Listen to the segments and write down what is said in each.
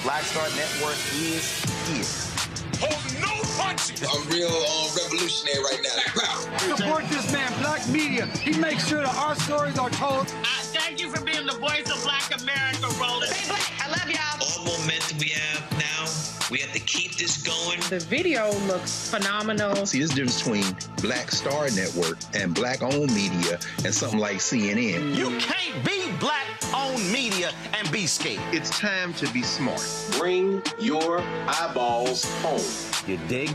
Black Star Network is here. Hold no punches. I'm real revolutionary right now. Support this man, Black Media. He makes sure that our stories are told. Thank you for being the voice of Black America, Roland. Stay black. I love y'all. All momentum we have now, we have to keep this going. The video looks phenomenal. See, there's a difference between Black Star Network and Black-owned media and something like CNN. You can't be Black-owned media and be scared. It's time to be smart. Bring your eyeballs home. You dig?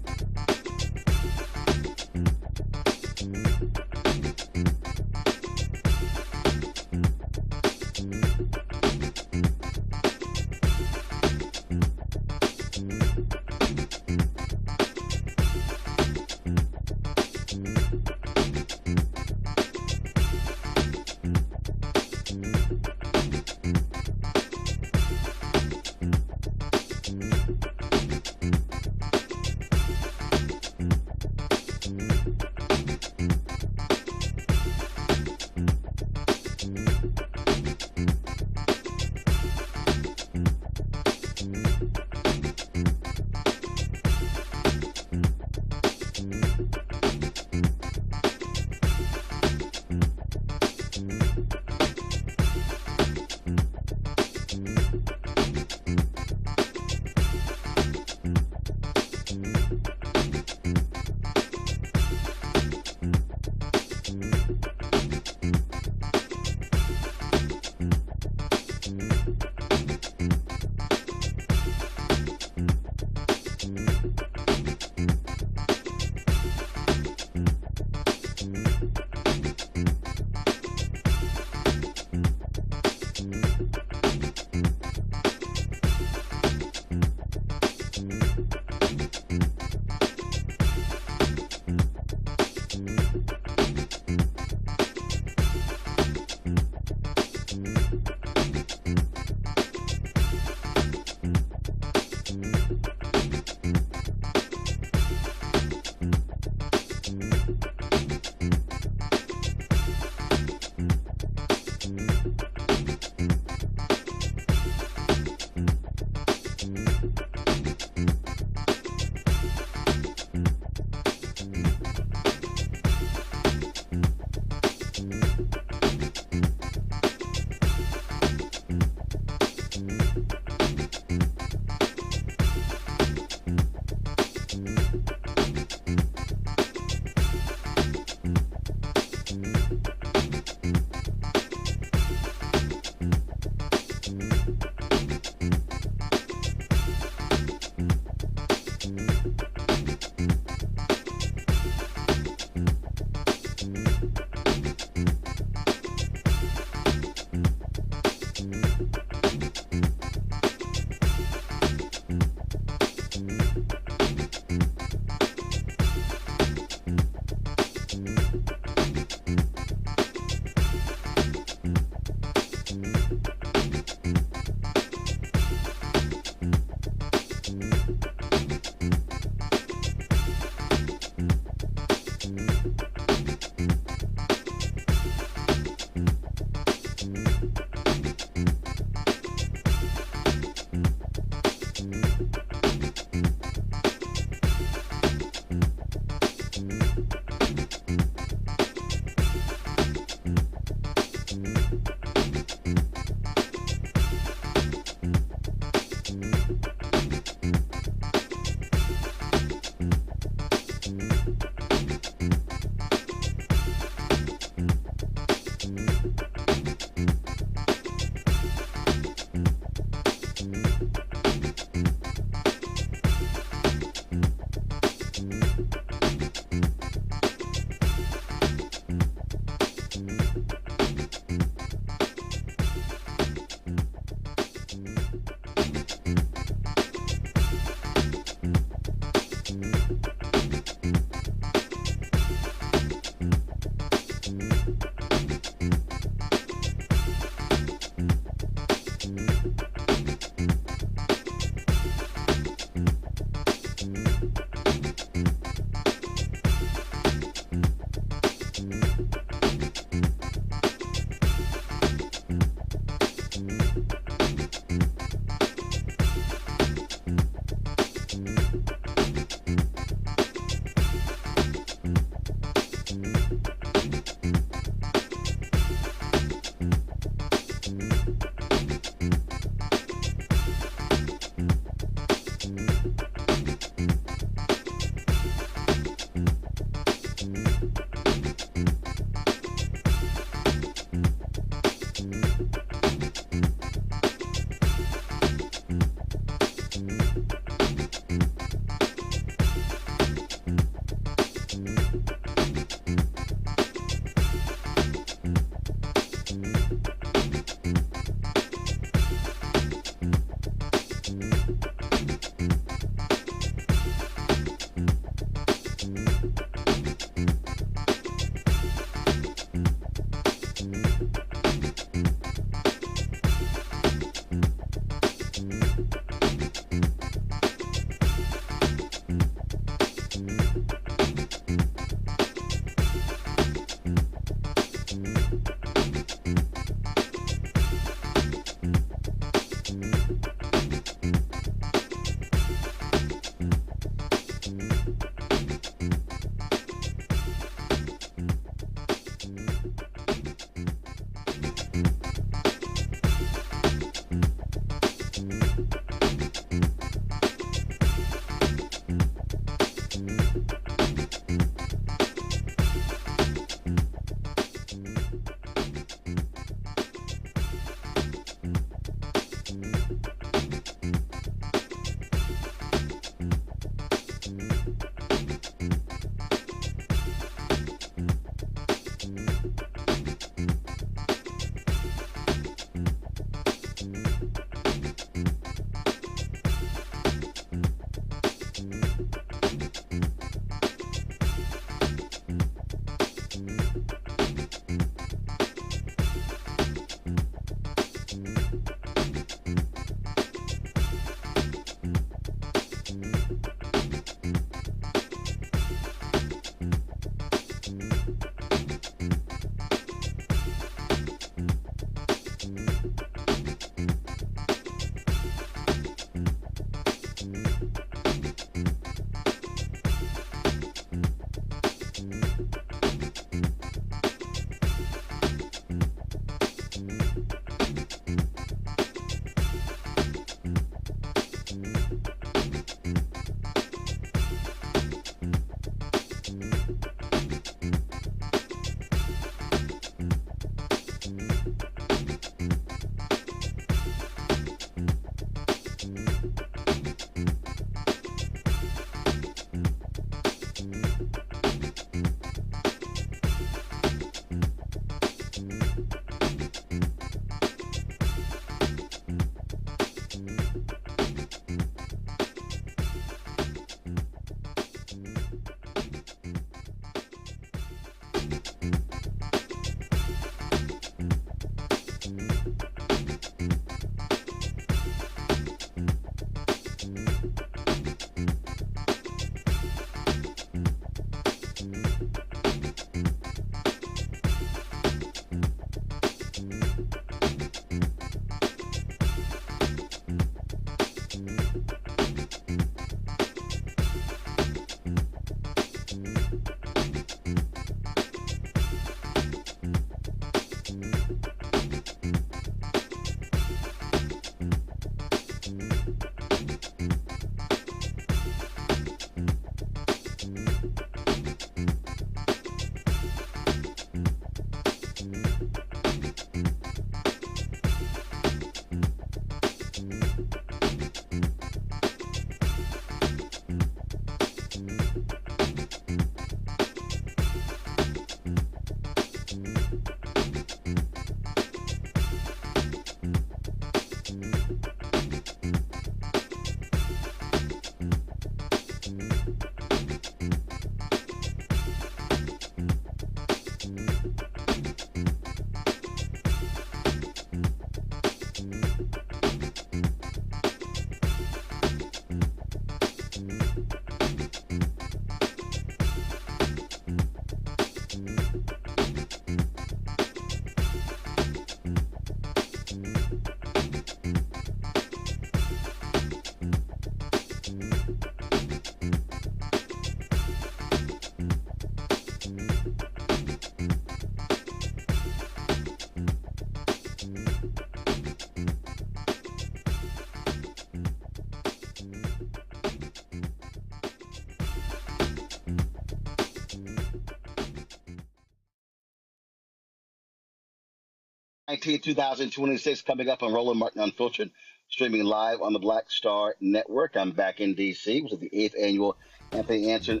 19, 2026, coming up on Roland Martin Unfiltered, streaming live on the Black Star Network. I'm back in D.C., which is the 8th annual Anthony Anderson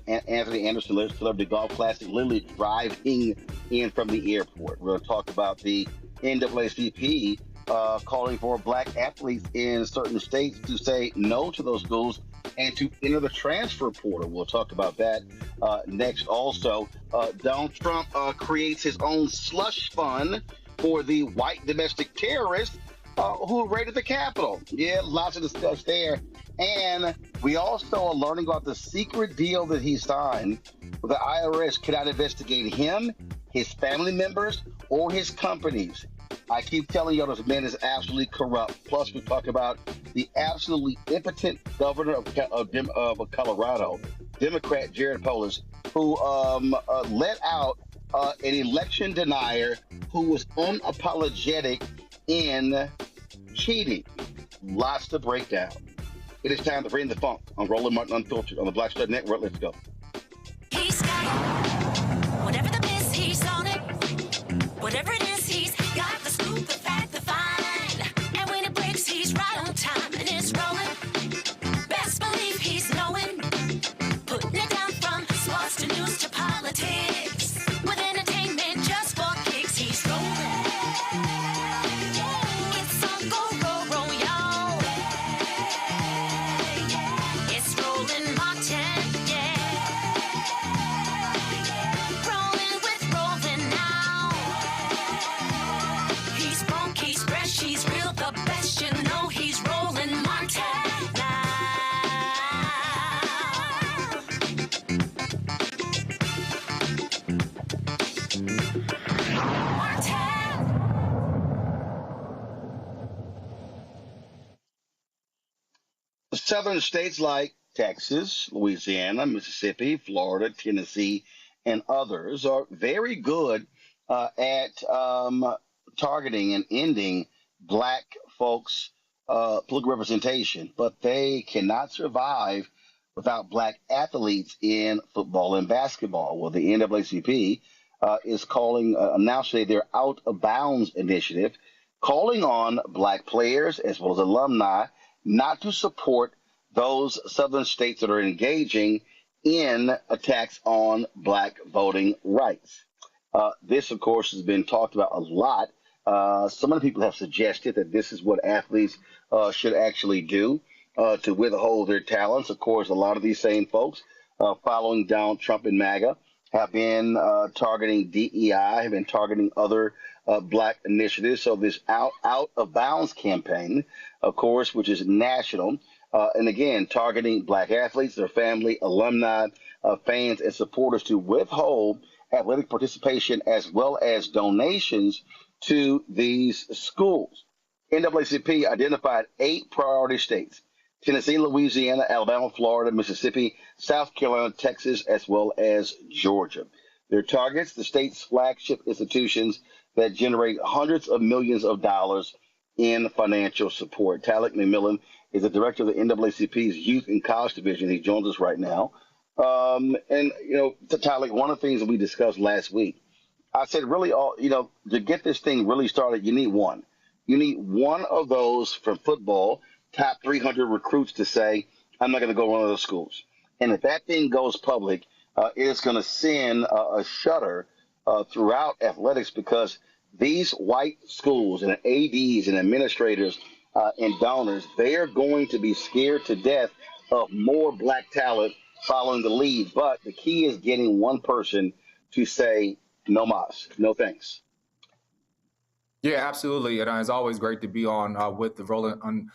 Celebrity Golf Classic, literally driving in from the airport. We're going to talk about the NAACP calling for black athletes in certain states to say no to those schools and to enter the transfer portal. We'll talk about that next. Also, Donald Trump creates his own slush fund for the white domestic terrorists who raided the Capitol. Yeah, lots to discuss there. And we also are learning about the secret deal that he signed where the IRS cannot investigate him, his family members, or his companies. I keep telling you, this man is absolutely corrupt. Plus, we talk about the absolutely impotent governor of Colorado, Democrat Jared Polis, who let out an election denier who was unapologetic in cheating. Lots to break down. It is time to bring the funk on Roland Martin Unfiltered on the Black Star Network. Let's go. He's got whatever the miss, he's on it. Whatever it is, he's got the scoop, the fact, the find. And when it breaks, he's right on time and it's rolling. Best believe he's knowing. Putting it down from sports to news to politics. With entertainment just for kicks, he's rolling. It's on go, y'all. It's Roland Martin, yeah. Rolling with Roland now. He's funk, he's fresh, he's real, the best, you know he's Roland Martin now. Southern states like Texas, Louisiana, Mississippi, Florida, Tennessee, and others are very good at targeting and ending black folks' political representation, but they cannot survive without black athletes in football and basketball. Well, the NAACP is calling, announcing their Out of Bounds initiative, calling on black players as well as alumni not to support those southern states that are engaging in attacks on black voting rights. This, of course, has been talked about a lot. Some of the people have suggested that this is what athletes should actually do to withhold their talents. Of course, a lot of these same folks following Donald Trump and MAGA have been targeting DEI, have been targeting other black initiatives. So this out of bounds campaign, of course, which is national, and again, targeting black athletes, their family, alumni, fans, and supporters to withhold athletic participation as well as donations to these schools. NAACP identified 8 priority states: Tennessee, Louisiana, Alabama, Florida, Mississippi, South Carolina, Texas, as well as Georgia. Their targets, the state's flagship institutions that generate hundreds of millions of dollars in financial support. Talik McMillan is the director of the NAACP's Youth and College Division. He joins us right now. And, you know, Talik, one of the things that we discussed last week, I said really, to get this thing really started, you need one. You need one of those from football, top 300 recruits to say, I'm not going to go run those schools. And if that thing goes public, it's going to send a shudder throughout athletics, because these white schools and ADs and administrators and donors, they are going to be scared to death of more black talent following the lead. But the key is getting one person to say, no mas, no thanks. Yeah, absolutely. And it's always great to be on with the Roland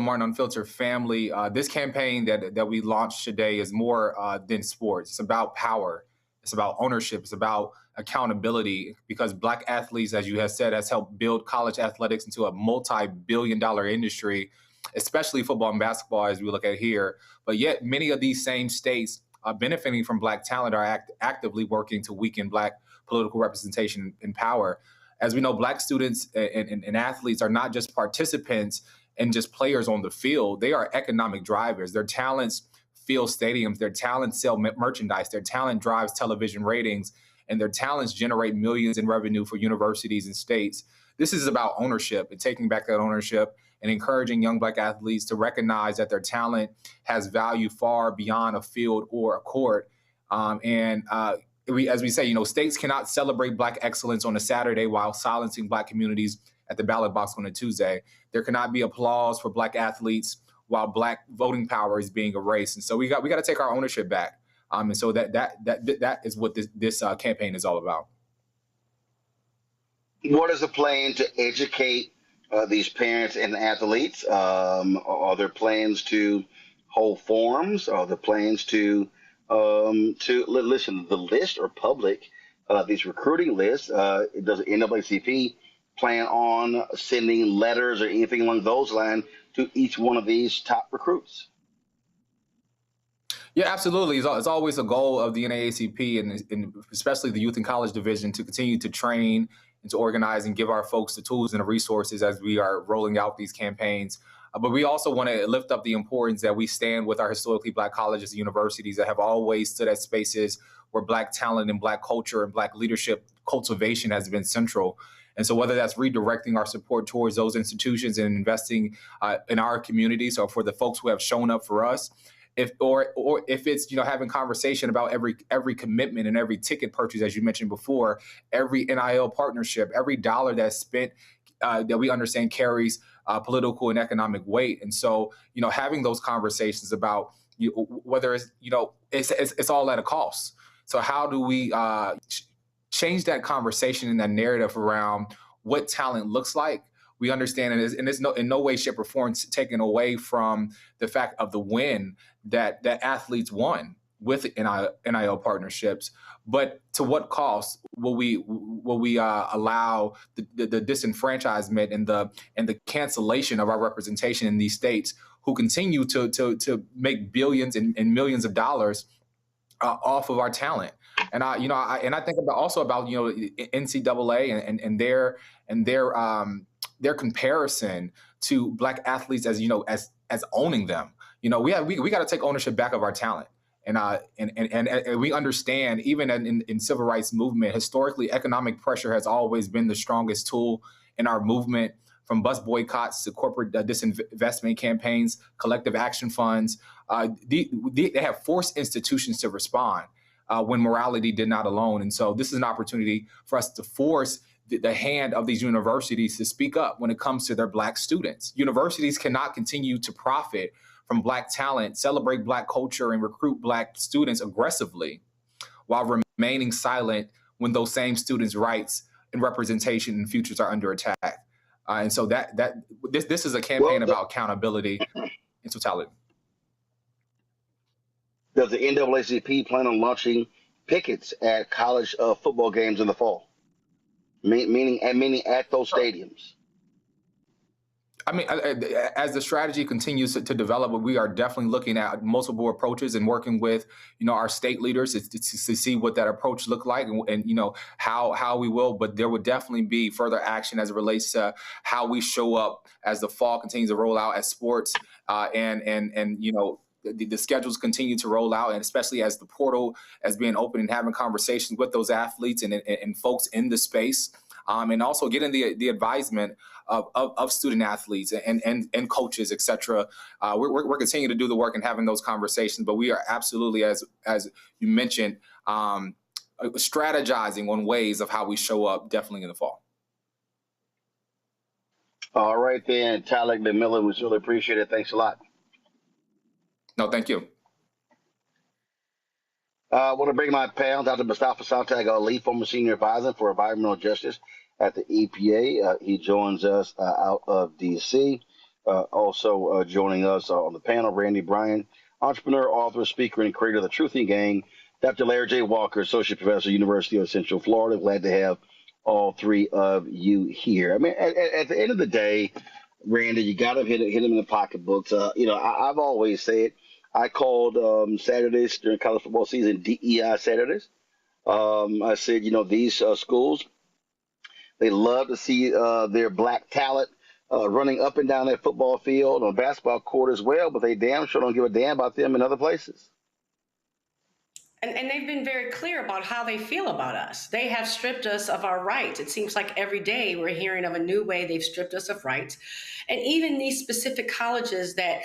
Martin Unfiltered family. This campaign that we launched today is more than sports. It's about power. It's about ownership. It's about accountability, because black athletes, as you have said, has helped build college athletics into a multi-billion-dollar industry, especially football and basketball, as we look at here. But yet many of these same states benefiting from black talent are actively working to weaken black political representation and power. As we know, black students and athletes are not just participants and just players on the field. They are economic drivers. Their talents fill stadiums. Their talent sell merchandise. Their talent drives television ratings. and their talents generate millions in revenue for universities and states. This is about ownership and taking back that ownership and encouraging young Black athletes to recognize that their talent has value far beyond a field or a court. As we say, states cannot celebrate Black excellence on a Saturday while silencing Black communities at the ballot box on a Tuesday. There cannot be applause for Black athletes while Black voting power is being erased. And so we got to take our ownership back. And so that is what this campaign is all about. What is the plan to educate these parents and athletes? Are there plans to hold forums? Are there plans to listen? The lists are public. These recruiting lists. Does the NAACP plan on sending letters or anything along those lines to each one of these top recruits? Yeah, absolutely. It's always a goal of the NAACP and especially the Youth and College Division to continue to train and to organize and give our folks the tools and the resources as we are rolling out these campaigns. But we also want to lift up the importance that we stand with our historically Black colleges and universities that have always stood at spaces where Black talent and Black culture and Black leadership cultivation has been central. And so whether that's redirecting our support towards those institutions and investing in our communities, or for the folks who have shown up for us, if it's having conversation about every commitment and every ticket purchase, as you mentioned before, every NIL partnership, every dollar that's spent that we understand carries political and economic weight. And so having those conversations about whether it's all at a cost. So how do we change that conversation and that narrative around what talent looks like? We understand it is, and it's in no way, shape, or form taken away from the fact of the win that athletes won with NIL partnerships. But to what cost will we allow the disenfranchisement and the cancellation of our representation in these states who continue to make billions and millions of dollars off of our talent? And I think also about NCAA and their comparison to Black athletes as owning them. We got to take ownership back of our talent. And we understand, even in civil rights movement, historically, economic pressure has always been the strongest tool in our movement, from bus boycotts to corporate disinvestment campaigns, collective action funds. They have forced institutions to respond when morality did not alone. And so this is an opportunity for us to force the hand of these universities to speak up when it comes to their Black students. Universities cannot continue to profit from Black talent, celebrate Black culture, and recruit Black students aggressively while remaining silent when those same students' rights and representation and futures are under attack. And so this is a campaign about accountability in totality. Does the NAACP plan on launching pickets at college football games in the fall? Meaning at those stadiums? I mean, as the strategy continues to develop, we are definitely looking at multiple approaches and working with, our state leaders to see what that approach look like and how we will. But there would definitely be further action as it relates to how we show up as the fall continues to roll out, as sports the schedules continue to roll out, and especially as the portal as being open and having conversations with those athletes and folks in the space, and also getting the advisement of student athletes and coaches, et cetera. We're continuing to do the work and having those conversations, but we are absolutely, as you mentioned, strategizing on ways of how we show up definitely in the fall. All right, then, Tyler McMillan, we really appreciate it. Thanks a lot. No, thank you. I want to bring my pal, Dr. Mustafa Santag Ali, former senior advisor for environmental justice at the EPA. He joins us out of D.C. Also joining us on the panel, Randy Bryan, entrepreneur, author, speaker, and creator of the Truthing Gang. Dr. Larry J. Walker, associate professor, University of Central Florida. Glad to have all three of you here. I mean, at the end of the day, Randy, you got to hit him in the pocketbooks. I've always said, I called Saturdays during college football season DEI Saturdays. I said, these schools, they love to see their Black talent running up and down that football field, on basketball court as well, but they damn sure don't give a damn about them in other places. And they've been very clear about how they feel about us. They have stripped us of our rights. It seems like every day we're hearing of a new way they've stripped us of rights. And even these specific colleges that,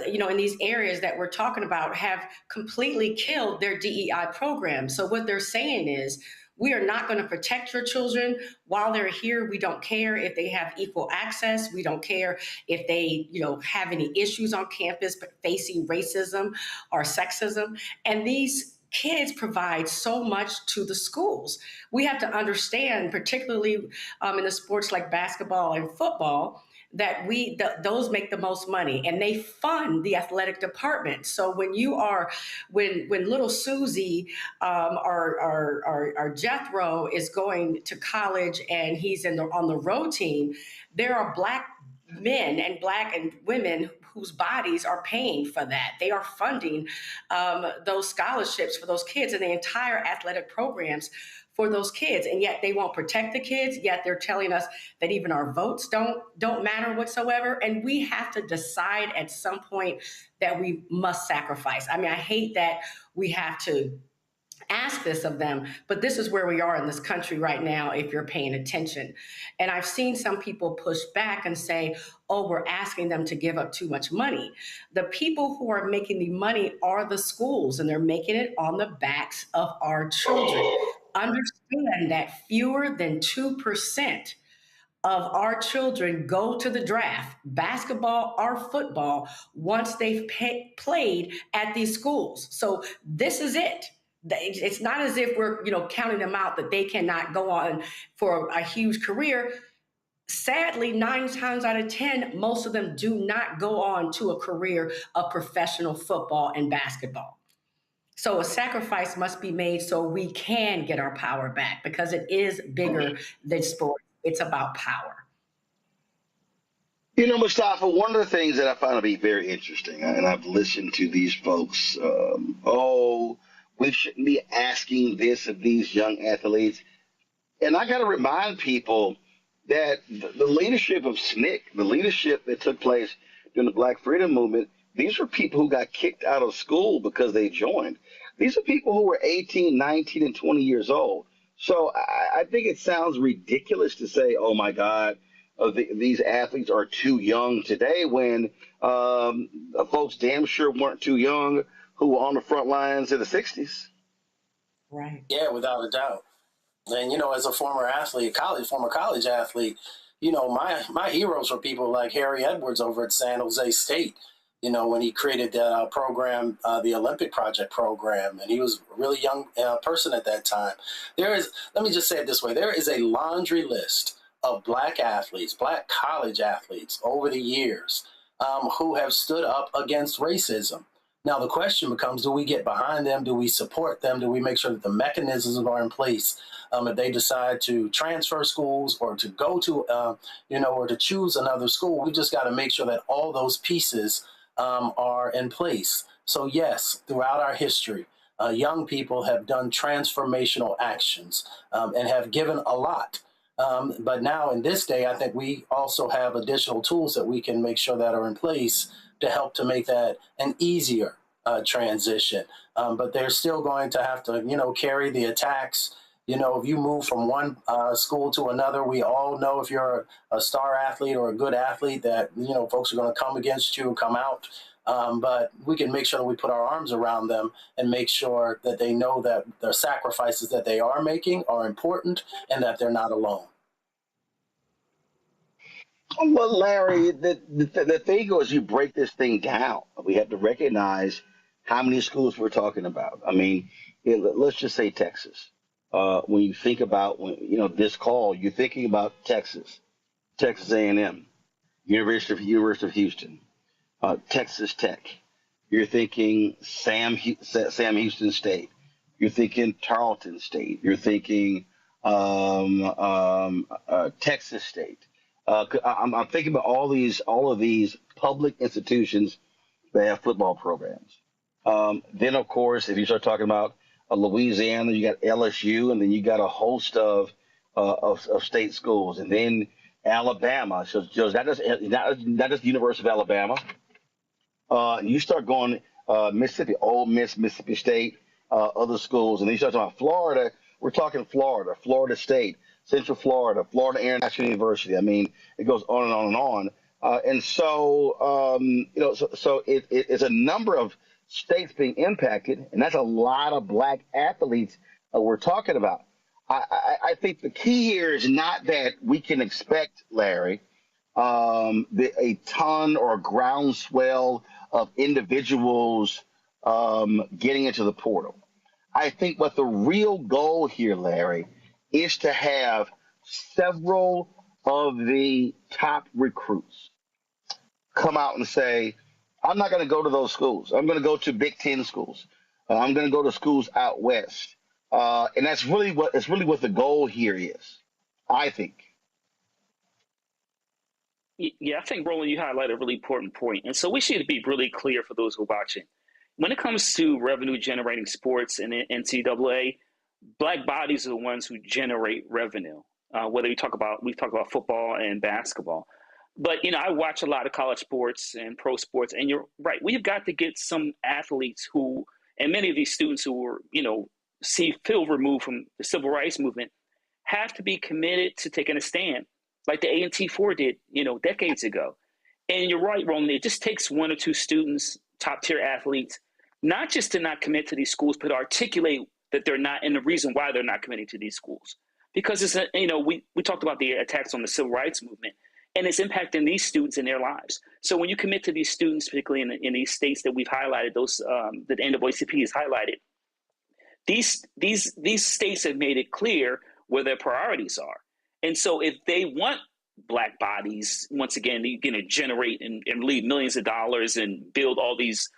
in these areas that we're talking about have completely killed their DEI program. So what they're saying is, we are not going to protect your children while they're here. We don't care if they have equal access. We don't care if they, have any issues on campus facing racism or sexism. And these kids provide so much to the schools. We have to understand, particularly in the sports like basketball and football, that those make the most money, and they fund the athletic department. So when little Susie or Jethro is going to college and he's on the road team, there are Black men and Black and women whose bodies are paying for that. They are funding those scholarships for those kids and the entire athletic programs for those kids. And yet they won't protect the kids. Yet they're telling us that even our votes don't matter whatsoever. And we have to decide at some point that we must sacrifice. I mean, I hate that we have to ask this of them, but this is where we are in this country right now if you're paying attention. And I've seen some people push back and say, oh, we're asking them to give up too much money. The people who are making the money are the schools, and they're making it on the backs of our children. Understand that fewer than 2% of our children go to the draft, basketball or football, once they've played at these schools. So this is it. It's not as if we're, counting them out that they cannot go on for a huge career. Sadly, 9 times out of 10, most of them do not go on to a career of professional football and basketball. So a sacrifice must be made so we can get our power back, because it is bigger than sport. It's about power. Mustafa, one of the things that I find to be very interesting, and I've listened to these folks, we shouldn't be asking this of these young athletes. And I got to remind people that the leadership of SNCC, the leadership that took place during the Black Freedom Movement, these were people who got kicked out of school because they joined. These are people who were 18, 19, and 20 years old. So I think it sounds ridiculous to say, oh, my God, these athletes are too young today, when folks damn sure weren't too young who were on the front lines in the 60s. Right. Yeah, without a doubt. And, as a former athlete, former college athlete, my heroes were people like Harry Edwards over at San Jose State, when he created the program, the Olympic Project program, and he was a really young person at that time. Let me just say it this way, there is a laundry list of Black athletes, Black college athletes over the years who have stood up against racism. Now, the question becomes, do we get behind them? Do we support them? Do we make sure that the mechanisms are in place if they decide to transfer schools or to go to, or to choose another school? We just got to make sure that all those pieces are in place. So, yes, throughout our history, young people have done transformational actions and have given a lot. But now in this day, I think we also have additional tools that we can make sure that are in place to help to make that an easier transition. But they're still going to have to, carry the attacks. If you move from one school to another, we all know if you're a star athlete or a good athlete that, folks are going to come against you and come out. But we can make sure that we put our arms around them and make sure that they know that the sacrifices that they are making are important and that they're not alone. Well, Larry, the thing is, you break this thing down. We have to recognize how many schools we're talking about. I mean, let's just say Texas. When you think about this call, you're thinking about Texas A&M, University of Houston, Texas Tech. You're thinking Sam Houston State. You're thinking Tarleton State. You're thinking Texas State. I'm thinking about all of these public institutions that have football programs. Then, of course, if you start talking about Louisiana, you got LSU, and then you got a host of state schools, and then Alabama. So not just the University of Alabama. You start going Mississippi, Ole Miss, Mississippi State, other schools. And then you start talking about Florida, we're talking Florida, Florida State, Central Florida, Florida International University. I mean, it goes on and on and on. And so, so it's a number of states being impacted, and that's a lot of black athletes we're talking about. I think the key here is not that we can expect, Larry, a ton or a groundswell of individuals getting into the portal. I think what the real goal here, Larry, is to have several of the top recruits come out and say, I'm not going to go to those schools. I'm going to go to Big Ten schools. I'm going to go to schools out west. And that's really what the goal here is, I think. Yeah, I think, Roland, you highlighted a really important point. And so we should be really clear for those who are watching. When it comes to revenue-generating sports and NCAA, black bodies are the ones who generate revenue, whether we talk about football and basketball. But, I watch a lot of college sports and pro sports, and you're right. We've got to get some athletes who, and many of these students who were, feel removed from the civil rights movement, have to be committed to taking a stand, like the A&T4 did, decades ago. And you're right, Roland, it just takes one or two students, top-tier athletes, not just to not commit to these schools, but articulate that they're not, and the reason why they're not committing to these schools. Because it's we talked about the attacks on the civil rights movement, and it's impacting these students in their lives. So when you commit to these students, particularly in these states that we've highlighted, those that the NAACP has highlighted, these states have made it clear where their priorities are. And so if they want black bodies, once again, you're going to generate and leave millions of dollars and build all these,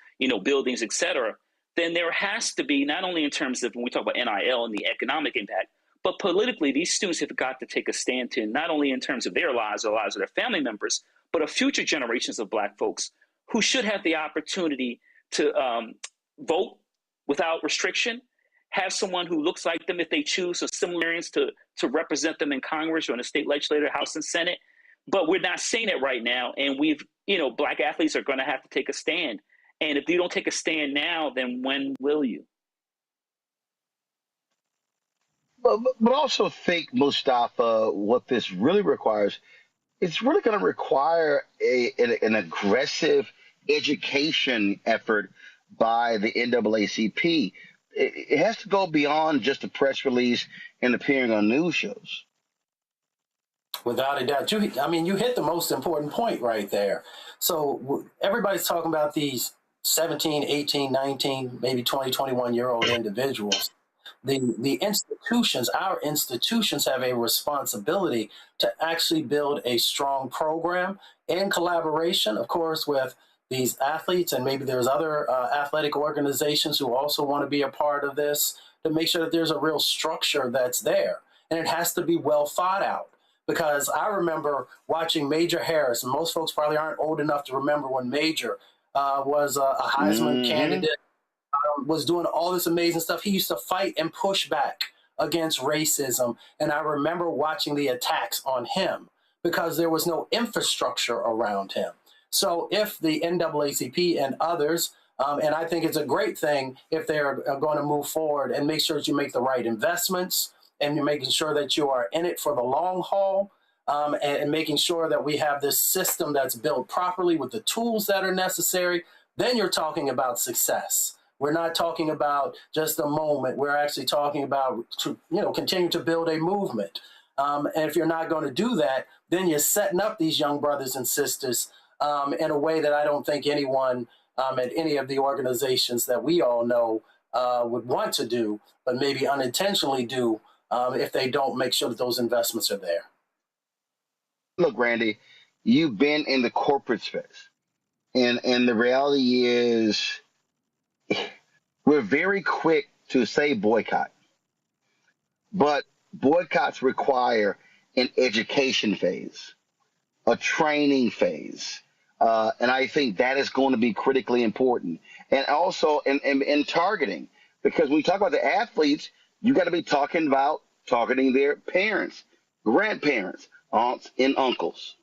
buildings, et cetera, then there has to be, not only in terms of when we talk about NIL and the economic impact, but politically, these students have got to take a stand to, not only in terms of their lives or the lives of their family members, but of future generations of black folks who should have the opportunity to vote without restriction, have someone who looks like them if they choose, or similarities to represent them in Congress or in the state legislature, House and Senate. But we're not seeing it right now. And black athletes are going to have to take a stand. And if you don't take a stand now, then when will you? But also think, Mustafa, what this really requires, it's really going to require an aggressive education effort by the NAACP. It has to go beyond just a press release and appearing on news shows. Without a doubt. You hit the most important point right there. So everybody's talking about these 17, 18, 19, maybe 20, 21-year-old individuals. The institutions, our institutions, have a responsibility to actually build a strong program in collaboration, of course, with these athletes, and maybe there's other athletic organizations who also want to be a part of this, to make sure that there's a real structure that's there. And it has to be well thought out. Because I remember watching Major Harris, and most folks probably aren't old enough to remember when Major was a Heisman candidate, was doing all this amazing stuff. He used to fight and push back against racism. And I remember watching the attacks on him because there was no infrastructure around him. So if the NAACP and others, and I think it's a great thing if they're going to move forward and make sure that you make the right investments, and you're making sure that you are in it for the long haul, and making sure that we have this system that's built properly with the tools that are necessary, then you're talking about success. We're not talking about just a moment. We're actually talking about, continue to build a movement. And if you're not going to do that, then you're setting up these young brothers and sisters in a way that I don't think anyone at any of the organizations that we all know would want to do, but maybe unintentionally do, if they don't make sure that those investments are there. Look, Randy, you've been in the corporate space, and the reality is we're very quick to say boycott, but boycotts require an education phase, a training phase, and I think that is going to be critically important. And also in targeting, because when we talk about the athletes, you got to be targeting their parents, grandparents, aunts, and uncles.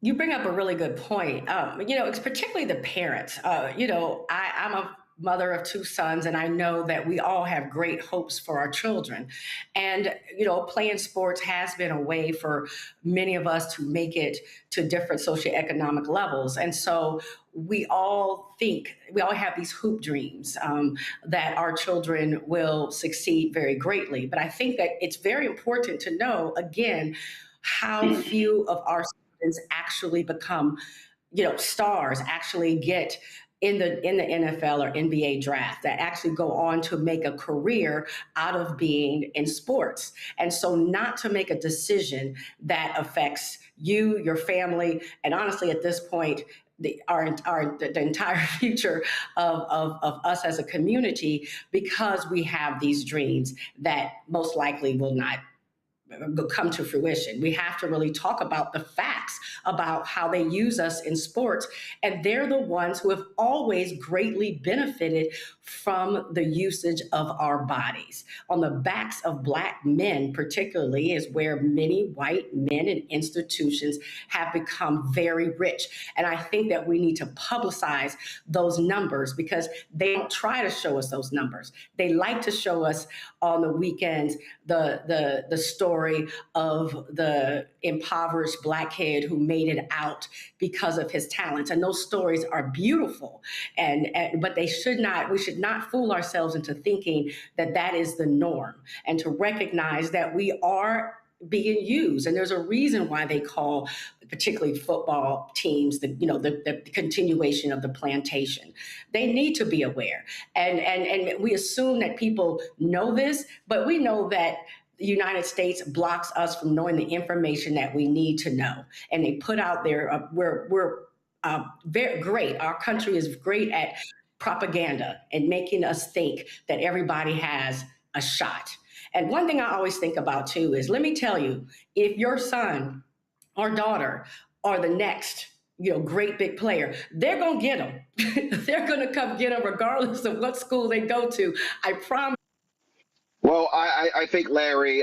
You bring up a really good point. It's particularly the parents. I'm a mother of two sons, and I know that we all have great hopes for our children. And, you know, playing sports has been a way for many of us to make it to different socioeconomic levels. And so we all have these hoop dreams that our children will succeed very greatly. But I think that it's very important to know, again, how few of our students actually become, you know, stars, actually get in the NFL or NBA draft, that actually go on to make a career out of being in sports. And so not to make a decision that affects you, your family, and honestly at this point, the entire future of us as a community, because we have these dreams that most likely will not come to fruition. We have to really talk about the facts about how they use us in sports. And they're the ones who have always greatly benefited from the usage of our bodies. On the backs of Black men, particularly, is where many white men and institutions have become very rich. And I think that we need to publicize those numbers, because they don't try to show us those numbers. They like to show us on the weekends the story of the impoverished Black kid who made it out because of his talents. And those stories are beautiful. But we should not fool ourselves into thinking that that is the norm, and to recognize that we are being used. And there's a reason why they call particularly football teams the continuation of the plantation. They need to be aware. And we assume that people know this, but we know that the United States blocks us from knowing the information that we need to know. And they put out there, we're very great. Our country is great at propaganda and making us think that everybody has a shot. And one thing I always think about too is, let me tell you, if your son or daughter are the next, great big player, they're going to get them. They're going to come get them regardless of what school they go to. I promise. Well, I think, Larry,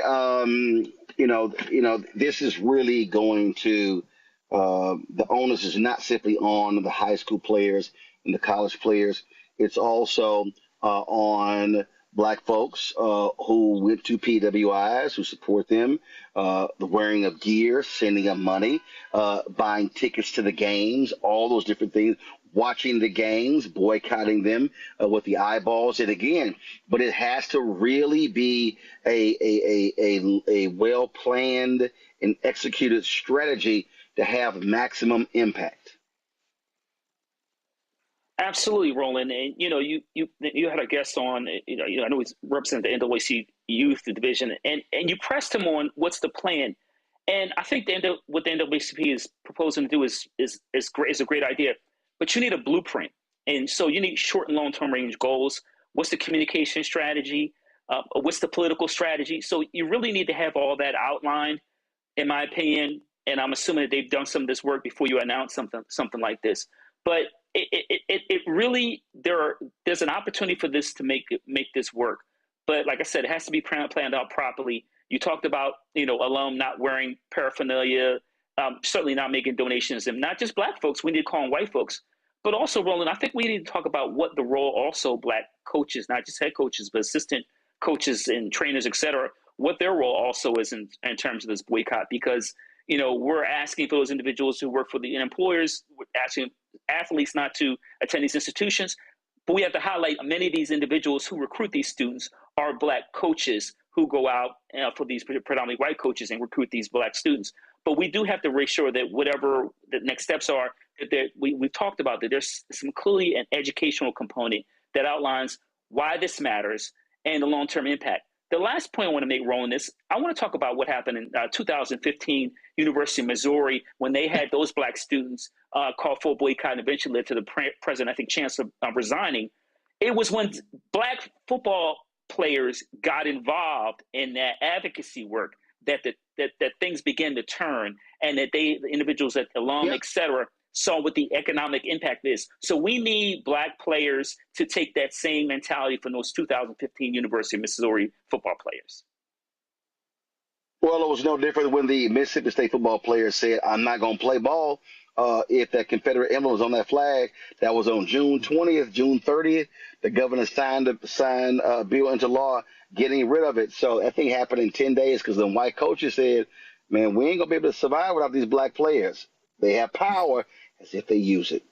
this is really going to, the onus is not simply on the high school players and the college players. It's also on Black folks who went to PWIs, who support them, the wearing of gear, sending them money, buying tickets to the games, all those different things, watching the games, boycotting them with the eyeballs. And again, but it has to really be a well-planned and executed strategy to have maximum impact. Absolutely, Roland. And you had a guest on. I know he's representing the NAACP Youth Division, and you pressed him on what's the plan. And I think what the NAACP is proposing to do is a great idea. But you need a blueprint, and so you need short and long-term range goals. What's the communication strategy? What's the political strategy? So you really need to have all that outlined, in my opinion. And I'm assuming that they've done some of this work before you announce something like this. But it really, there's an opportunity for this to make this work. But like I said, it has to be planned out properly. You talked about alum not wearing paraphernalia, certainly not making donations, and not just Black folks. We need to call on white folks. But also, Roland, I think we need to talk about what the role also Black coaches, not just head coaches, but assistant coaches and trainers, et cetera, what their role also is in terms of this boycott. Because, we're asking for those individuals who work for the employers, we're asking athletes not to attend these institutions. But we have to highlight many of these individuals who recruit these students are Black coaches who go out for these predominantly white coaches and recruit these Black students. But we do have to make sure that whatever the next steps are, that we've talked about, that there's clearly an educational component that outlines why this matters and the long-term impact. The last point I want to make, Roland, is I want to talk about what happened in 2015, University of Missouri, when they had those Black students call for a boycott and eventually led to the president, I think, Chancellor, resigning. It was when Black football players got involved in that advocacy work that things began to turn, and that the individuals at alum, et cetera, saw what the economic impact is. So we need Black players to take that same mentality from those 2015 University of Missouri football players. Well, it was no different when the Mississippi State football players said, I'm not going to play ball if that Confederate emblem was on that flag. That was on June 20th, June 30th. The governor signed a bill into law getting rid of it. So that thing happened in 10 days because the white coaches said, man, we ain't going to be able to survive without these black players. They have power as if they use it.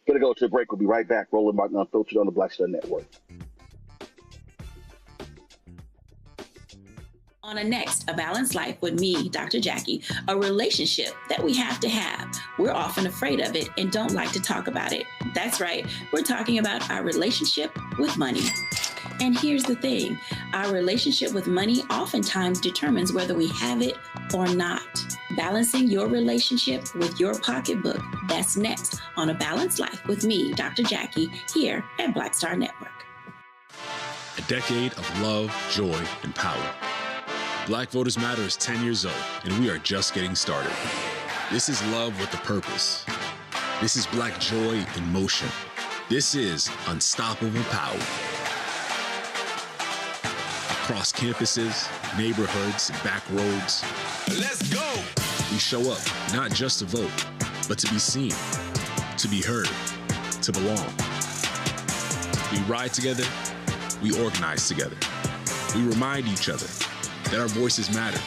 Going to go to a break. We'll be right back. Roland Martin Unfiltered on the Black Star Network. On a next, A Balanced Life with me, Dr. Jackie, a relationship that we have to have. We're often afraid of it and don't like to talk about it. That's right. We're talking about our relationship with money. And here's the thing. Our relationship with money oftentimes determines whether we have it or not. Balancing your relationship with your pocketbook. That's next on A Balanced Life with me, Dr. Jackie, here at Black Star Network. A decade of love, joy, and power. Black Voters Matter is 10 years old, and we are just getting started. This is love with a purpose. This is Black joy in motion. This is unstoppable power. Across campuses, neighborhoods, and back roads. Let's go! We show up not just to vote, but to be seen, to be heard, to belong. We ride together, we organize together. We remind each other that our voices matter,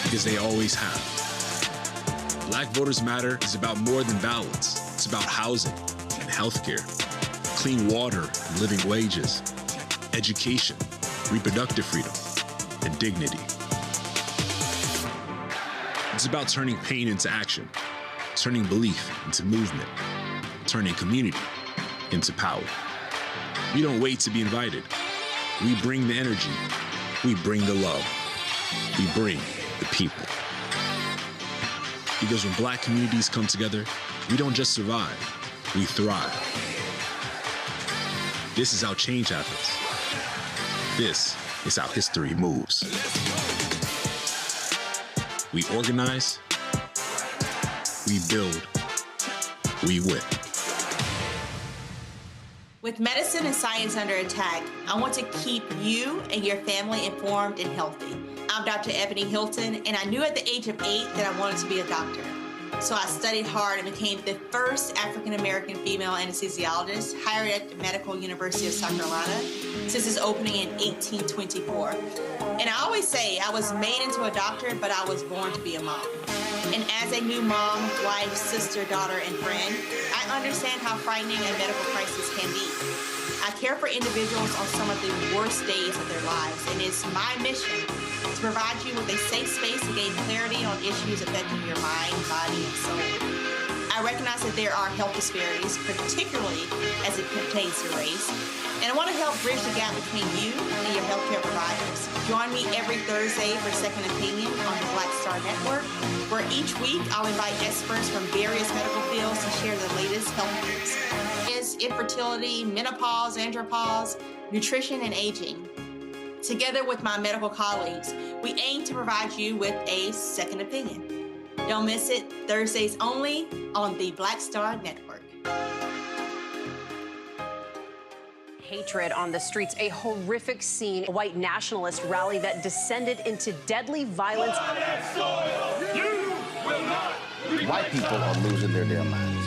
because they always have. Black Voters Matter is about more than ballots. It's about housing and healthcare, clean water and living wages, education, reproductive freedom, and dignity. It's about turning pain into action, turning belief into movement, turning community into power. We don't wait to be invited. We bring the energy. We bring the love. We bring the people. Because when Black communities come together, we don't just survive, we thrive. This is how change happens. This is how history moves. We organize, we build, we win. With medicine and science under attack, I want to keep you and your family informed and healthy. I'm Dr. Ebony Hilton, and I knew at the age of 8 that I wanted to be a doctor. So I studied hard and became the first African-American female anesthesiologist hired at the Medical University of South Carolina since its opening in 1824. And I always say I was made into a doctor, but I was born to be a mom. And as a new mom, wife, sister, daughter, and friend, I understand how frightening a medical crisis can be. I care for individuals on some of the worst days of their lives, and it's my mission to provide you with a safe space to gain clarity on issues affecting your mind, body, and soul. I recognize that there are health disparities, particularly as it pertains to race, and I want to help bridge the gap between you and your healthcare providers. Join me every Thursday for Second Opinion on the Black Star Network, where each week I'll invite experts from various medical fields to share the latest health news. Is infertility, menopause, andropause, nutrition, and aging. Together with my medical colleagues, we aim to provide you with a second opinion. Don't miss it, Thursdays only on the Black Star Network. Hatred on the streets, a horrific scene, a white nationalist rally that descended into deadly violence. White people are losing their damn minds.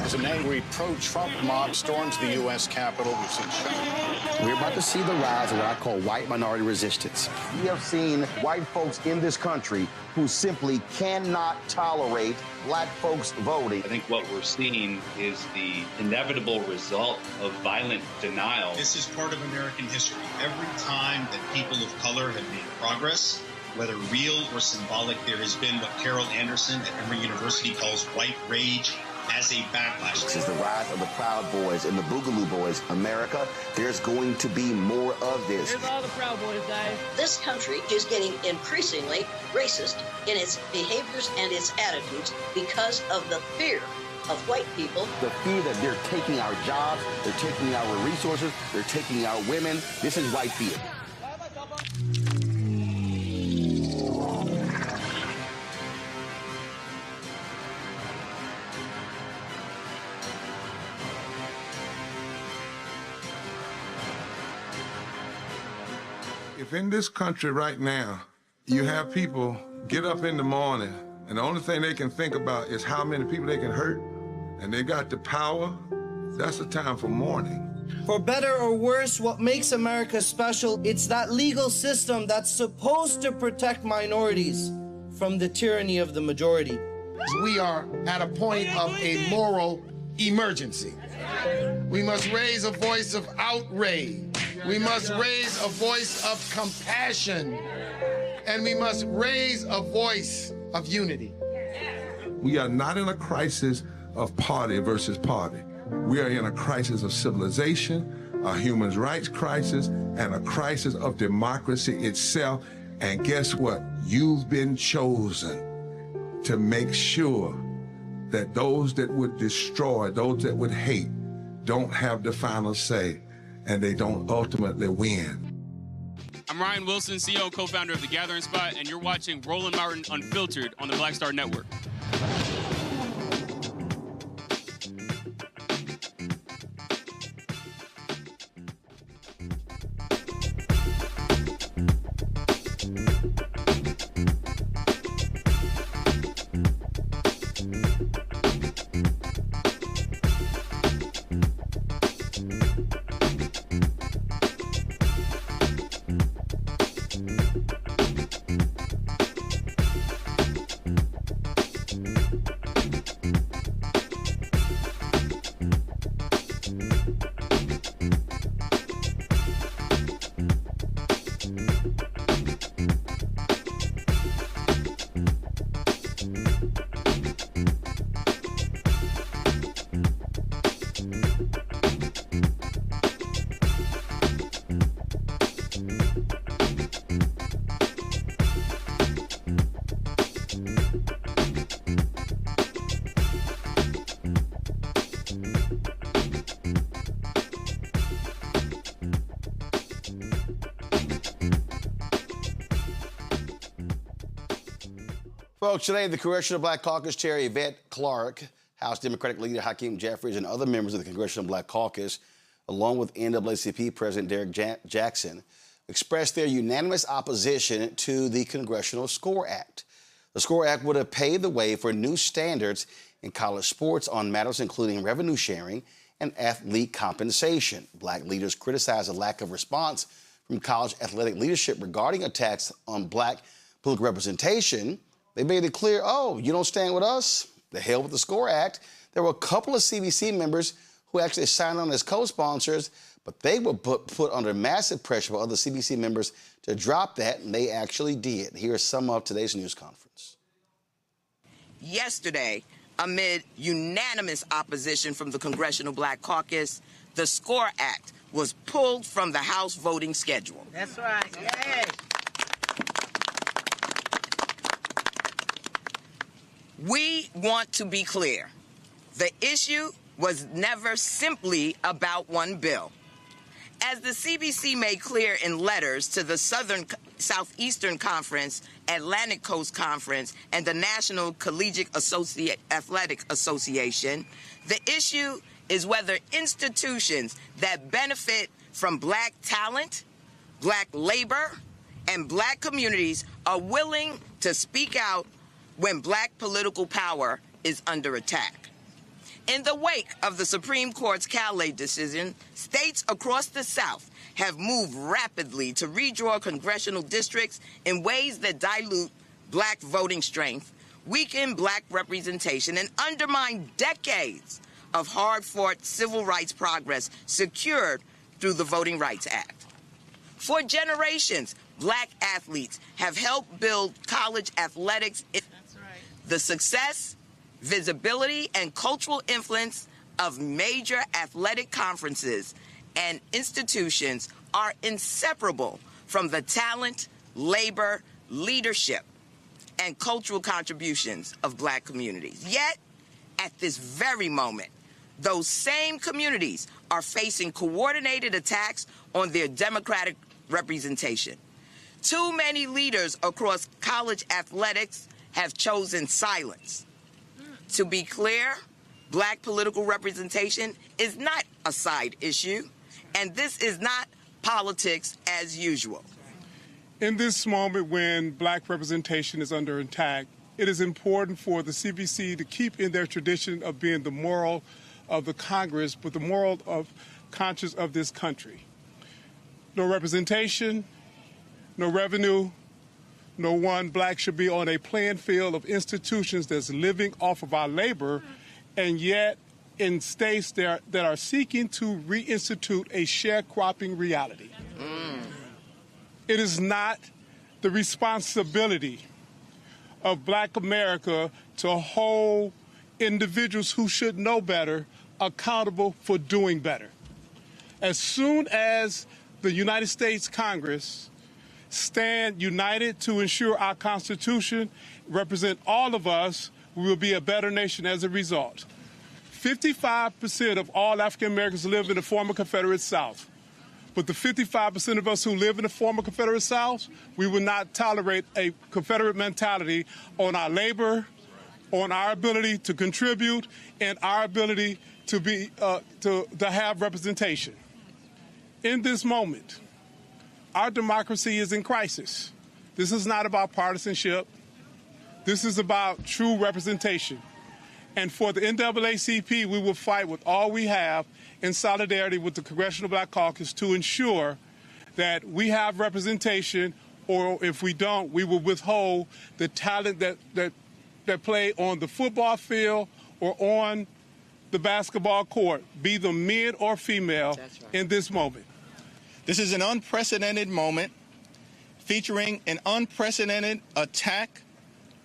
As an angry pro-Trump mob storms the U.S. Capitol, we've seen shooting. We're about to see the rise of what I call white minority resistance. We have seen white folks in this country who simply cannot tolerate black folks voting. I think what we're seeing is the inevitable result of violent denial. This is part of American history. Every time that people of color have made progress, whether real or symbolic, there has been what Carol Anderson at Emory University calls white rage as a backlash. This is the rise of the Proud Boys and the Boogaloo Boys. America, there's going to be more of this. Here's all the Proud Boys, guys. This country is getting increasingly racist in its behaviors and its attitudes because of the fear of white people. The fear that they're taking our jobs, they're taking our resources, they're taking our women. This is white fear. If in this country right now, you have people get up in the morning And the only thing they can think about is how many people they can hurt, and they got the power. That's a time for mourning. For better or worse, what makes America special, it's that legal system that's supposed to protect minorities from the tyranny of the majority. We are at a point of a moral emergency. We must raise a voice of outrage. We must raise a voice of compassion. And we must raise a voice of unity. We are not in a crisis of party versus party. We are in a crisis of civilization, a human rights crisis, and a crisis of democracy itself. And guess what? You've been chosen to make sure that those that would destroy, those that would hate, don't have the final say, and they don't ultimately win. I'm Ryan Wilson, CEO and co-founder of The Gathering Spot, and you're watching Roland Martin Unfiltered on the Black Star Network. Folks, today the Congressional Black Caucus Chair Yvette Clarke, House Democratic Leader Hakeem Jeffries, and other members of the Congressional Black Caucus, along with NAACP President Derek Jackson, expressed their unanimous opposition to the Congressional SCORE Act. The SCORE Act would have paved the way for new standards in college sports on matters including revenue sharing and athlete compensation. Black leaders criticized the lack of response from college athletic leadership regarding attacks on black political representation. They made it clear, oh, you don't stand with us? The hell with the SCORE Act. There were a couple of CBC members who actually signed on as co-sponsors, but they were put under massive pressure by other CBC members to drop that, and they actually did. Here's some of today's news conference. Yesterday, amid unanimous opposition from the Congressional Black Caucus, the SCORE Act was pulled from the House voting schedule. That's right. Yay. We want to be clear. The issue was never simply about one bill. As the CBC made clear in letters to the Southeastern Conference, Atlantic Coast Conference, and the National Collegiate Athletic Association, the issue is whether institutions that benefit from black talent, black labor, and black communities are willing to speak out when black political power is under attack. In the wake of the Supreme Court's Calais decision, states across the South have moved rapidly to redraw congressional districts in ways that dilute black voting strength, weaken black representation, and undermine decades of hard-fought civil rights progress secured through the Voting Rights Act. For generations, black athletes have helped build college athletics. The success, visibility, and cultural influence of major athletic conferences and institutions are inseparable from the talent, labor, leadership, and cultural contributions of black communities. Yet, at this very moment, those same communities are facing coordinated attacks on their democratic representation. Too many leaders across college athletics have chosen silence. To be clear, black political representation is not a side issue, and this is not politics as usual. In this moment when black representation is under attack, it is important for the CBC to keep in their tradition of being the moral of the Congress, but the moral of conscience of this country. No representation, no revenue, no one black should be on a playing field of institutions that's living off of our labor, and yet in states that are seeking to reinstitute a sharecropping reality. It is not the responsibility of Black America to hold individuals who should know better accountable for doing better. As soon as the United States Congress stand united to ensure our Constitution represent all of us, we will be a better nation as a result. 55% of all African Americans live in the former Confederate South. But the 55% of us who live in the former Confederate South, we will not tolerate a Confederate mentality on our labor, on our ability to contribute, and our ability to be to have representation. In this moment, our democracy is in crisis. This is not about partisanship. This is about true representation. And for the NAACP, we will fight with all we have in solidarity with the Congressional Black Caucus to ensure that we have representation, or if we don't, we will withhold the talent that play on the football field or on the basketball court, be them men or female, in this moment. This is an unprecedented moment featuring an unprecedented attack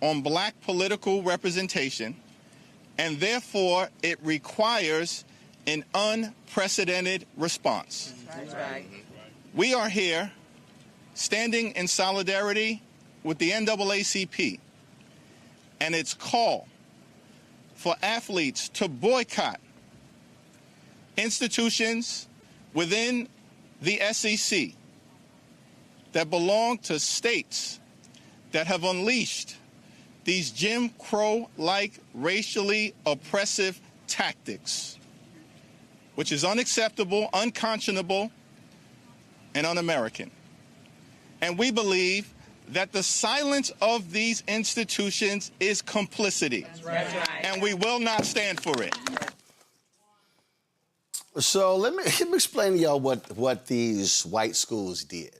on black political representation, and therefore it requires an unprecedented response. That's right. We are here standing in solidarity with the NAACP and its call for athletes to boycott institutions within the SEC that belong to states that have unleashed these Jim Crow-like racially oppressive tactics, which is unacceptable, unconscionable, and un-American. And we believe that the silence of these institutions is complicity. That's right. And we will not stand for it. So let me explain to y'all what these white schools did,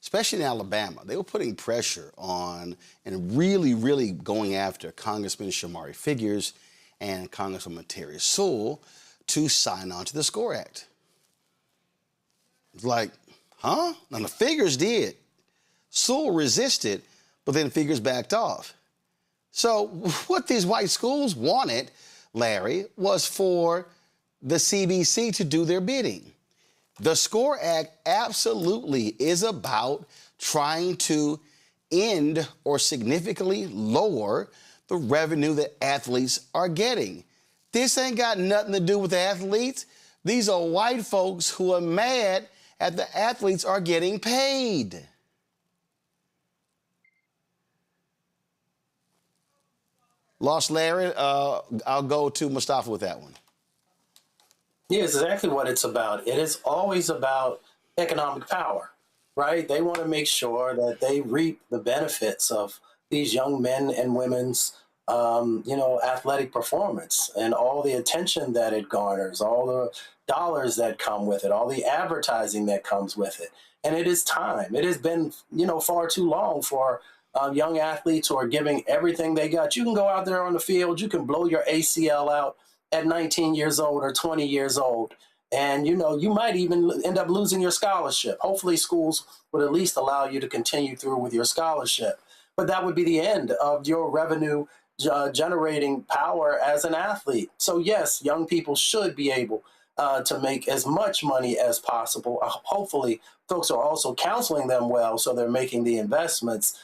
especially in Alabama. They were putting pressure on and really, really going after Congressman Shamari Figures and Congresswoman Terry Sewell to sign on to the SCORE Act. It's like, huh? Now, the Figures did. Sewell resisted, but then Figures backed off. So what these white schools wanted, Larry, was for the CBC to do their bidding. The SCORE Act absolutely is about trying to end or significantly lower the revenue that athletes are getting. This ain't got nothing to do with the athletes. These are white folks who are mad at the athletes are getting paid. Lost Larry, I'll go to Mustafa with that one. Yeah, it's exactly what it's about. It is always about economic power, right? They want to make sure that they reap the benefits of these young men and women's, athletic performance and all the attention that it garners, all the dollars that come with it, all the advertising that comes with it. And it is time. It has been, far too long for young athletes who are giving everything they got. You can go out there on the field, you can blow your ACL out at 19 years old or 20 years old. And, you might even end up losing your scholarship. Hopefully schools would at least allow you to continue through with your scholarship. But that would be the end of your revenue generating power as an athlete. So yes, young people should be able to make as much money as possible. Hopefully folks are also counseling them well so they're making the investments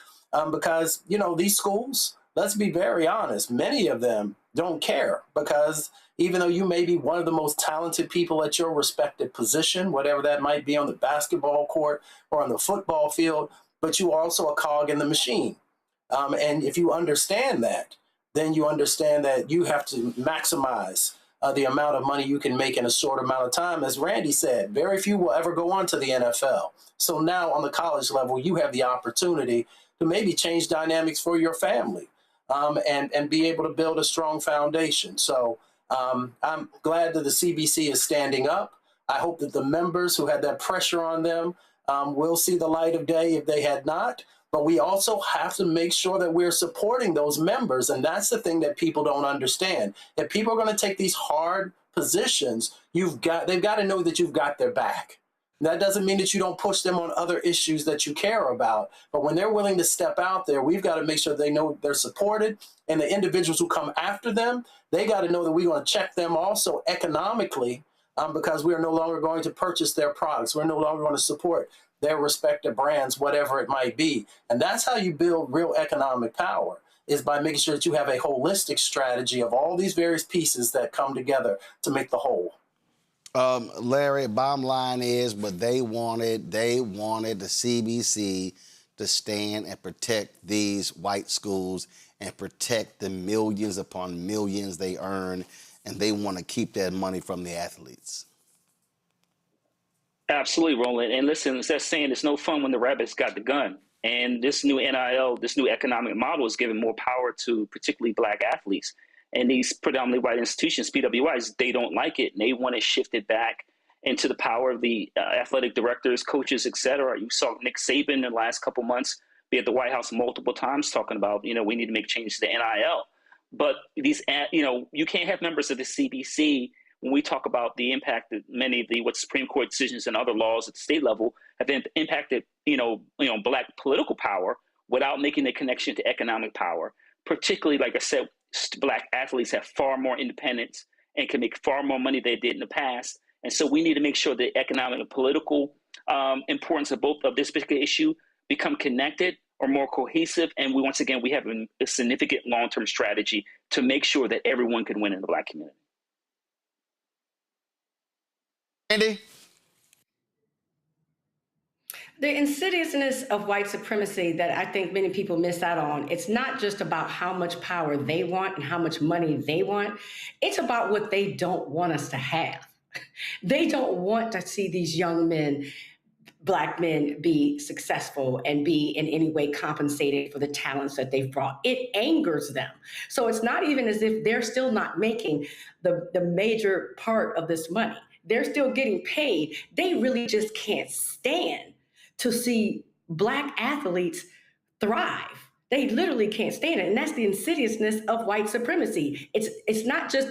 because, these schools, let's be very honest, many of them don't care because even though you may be one of the most talented people at your respective position, whatever that might be on the basketball court or on the football field, but you are also a cog in the machine. And if you understand that, then you understand that you have to maximize the amount of money you can make in a short amount of time. As Randy said, very few will ever go on to the NFL. So now on the college level, you have the opportunity to maybe change dynamics for your family. and be able to build a strong foundation. So I'm glad that the CBC is standing up. I hope that the members who had that pressure on them will see the light of day if they had not. But we also have to make sure that we're supporting those members. And that's the thing that people don't understand. If people are going to take these hard positions, they've got to know that you've got their back. That doesn't mean that you don't push them on other issues that you care about. But when they're willing to step out there, we've got to make sure they know they're supported. And the individuals who come after them, they got to know that we're going to check them also economically because we are no longer going to purchase their products. We're no longer going to support their respective brands, whatever it might be. And that's how you build real economic power, is by making sure that you have a holistic strategy of all these various pieces that come together to make the whole. Larry, bottom line is, but they wanted the CBC to stand and protect these white schools and protect the millions upon millions they earn, and they want to keep that money from the athletes. Absolutely, Roland. And listen, it's that saying, it's no fun when the rabbit's got the gun. And this new NIL, this new economic model is giving more power to particularly black athletes. And these predominantly white institutions, PWIs, they don't like it. And they want to shift it back into the power of the athletic directors, coaches, et cetera. You saw Nick Saban in the last couple months be at the White House multiple times talking about, we need to make changes to NIL. But these, you can't have members of the CBC when we talk about the impact that many of the Supreme Court decisions and other laws at the state level have impacted, black political power without making the connection to economic power. Particularly, like I said, black athletes have far more independence and can make far more money than they did in the past. And so we need to make sure the economic and political importance of both of this particular issue become connected or more cohesive. And once again, we have a significant long-term strategy to make sure that everyone can win in the black community. Andy? The insidiousness of white supremacy that I think many people miss out on, it's not just about how much power they want and how much money they want. It's about what they don't want us to have. They don't want to see these young men, black men, be successful and be in any way compensated for the talents that they've brought. It angers them. So it's not even as if they're still not making the major part of this money. They're still getting paid. They really just can't stand to see black athletes thrive. They literally can't stand it. And that's the insidiousness of white supremacy. It's not just